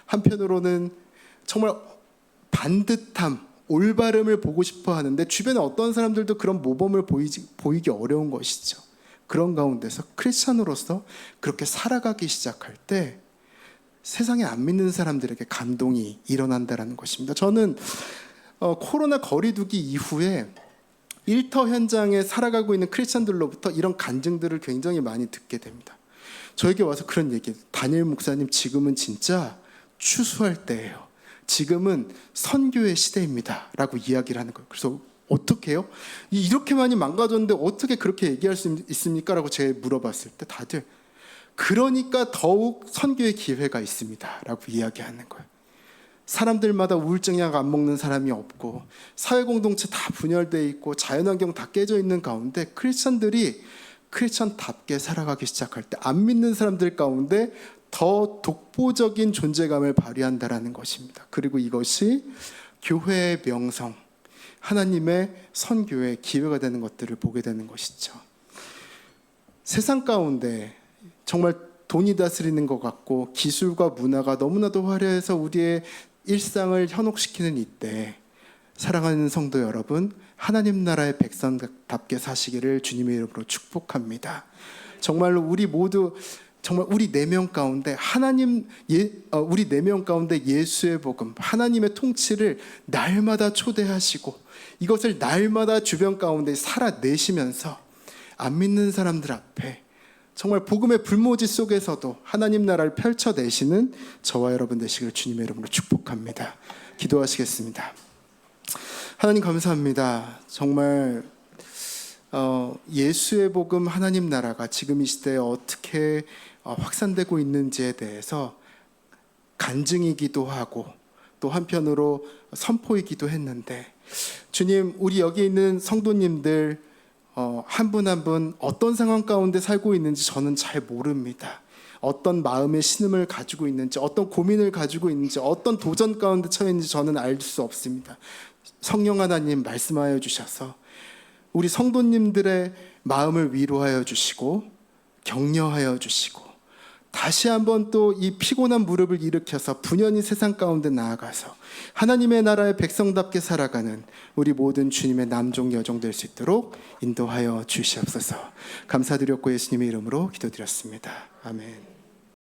한편으로는 정말 반듯함, 올바름을 보고 싶어 하는데 주변에 어떤 사람들도 그런 모범을 보이기 어려운 것이죠. 그런 가운데서 크리스찬으로서 그렇게 살아가기 시작할 때 세상에 안 믿는 사람들에게 감동이 일어난다는 것입니다. 저는 코로나 거리두기 이후에 일터 현장에 살아가고 있는 크리스찬들로부터 이런 간증들을 굉장히 많이 듣게 됩니다. 저에게 와서 그런 얘기, 다니엘 목사님 지금은 진짜 추수할 때예요. 지금은 선교의 시대입니다 라고 이야기를 하는 거예요. 그래서 어떻게 해요? 이렇게 많이 망가졌는데 어떻게 그렇게 얘기할 수 있습니까? 라고 제가 물어봤을 때 다들 그러니까 더욱 선교의 기회가 있습니다 라고 이야기하는 거예요. 사람들마다 우울증약 안 먹는 사람이 없고 사회공동체 다 분열되어 있고 자연환경 다 깨져 있는 가운데 크리스천들이 크리스천답게 살아가기 시작할 때 안 믿는 사람들 가운데 더 독보적인 존재감을 발휘한다라는 것입니다. 그리고 이것이 교회의 명성, 하나님의 선교의 기회가 되는 것들을 보게 되는 것이죠. 세상 가운데 정말 돈이 다스리는 것 같고 기술과 문화가 너무나도 화려해서 우리의 일상을 현혹시키는 이때 사랑하는 성도 여러분, 하나님 나라의 백성답게 사시기를 주님의 이름으로 축복합니다. 정말로 우리 모두 정말 우리 4명 가운데 우리 4명 가운데 예수의 복음, 하나님의 통치를 날마다 초대하시고 이것을 날마다 주변 가운데 살아내시면서 안 믿는 사람들 앞에 정말 복음의 불모지 속에서도 하나님 나라를 펼쳐내시는 저와 여러분 되시기를 주님의 이름으로 축복합니다. 기도하시겠습니다. 하나님 감사합니다. 정말 예수의 복음 하나님 나라가 지금 이 시대에 어떻게 확산되고 있는지에 대해서 간증이기도 하고 또 한편으로 선포이기도 했는데 주님, 우리 여기 있는 성도님들 한 분 한 분 어떤 상황 가운데 살고 있는지 저는 잘 모릅니다. 어떤 마음의 신음을 가지고 있는지, 어떤 고민을 가지고 있는지, 어떤 도전 가운데 처해 있는지 저는 알 수 없습니다. 성령 하나님 말씀하여 주셔서 우리 성도님들의 마음을 위로하여 주시고 격려하여 주시고 다시 한번 또 이 피곤한 무릎을 일으켜서 분연히 세상 가운데 나아가서 하나님의 나라의 백성답게 살아가는 우리 모든 주님의 남종 여종 될 수 있도록 인도하여 주시옵소서. 감사드렸고 예수님의 이름으로 기도드렸습니다. 아멘.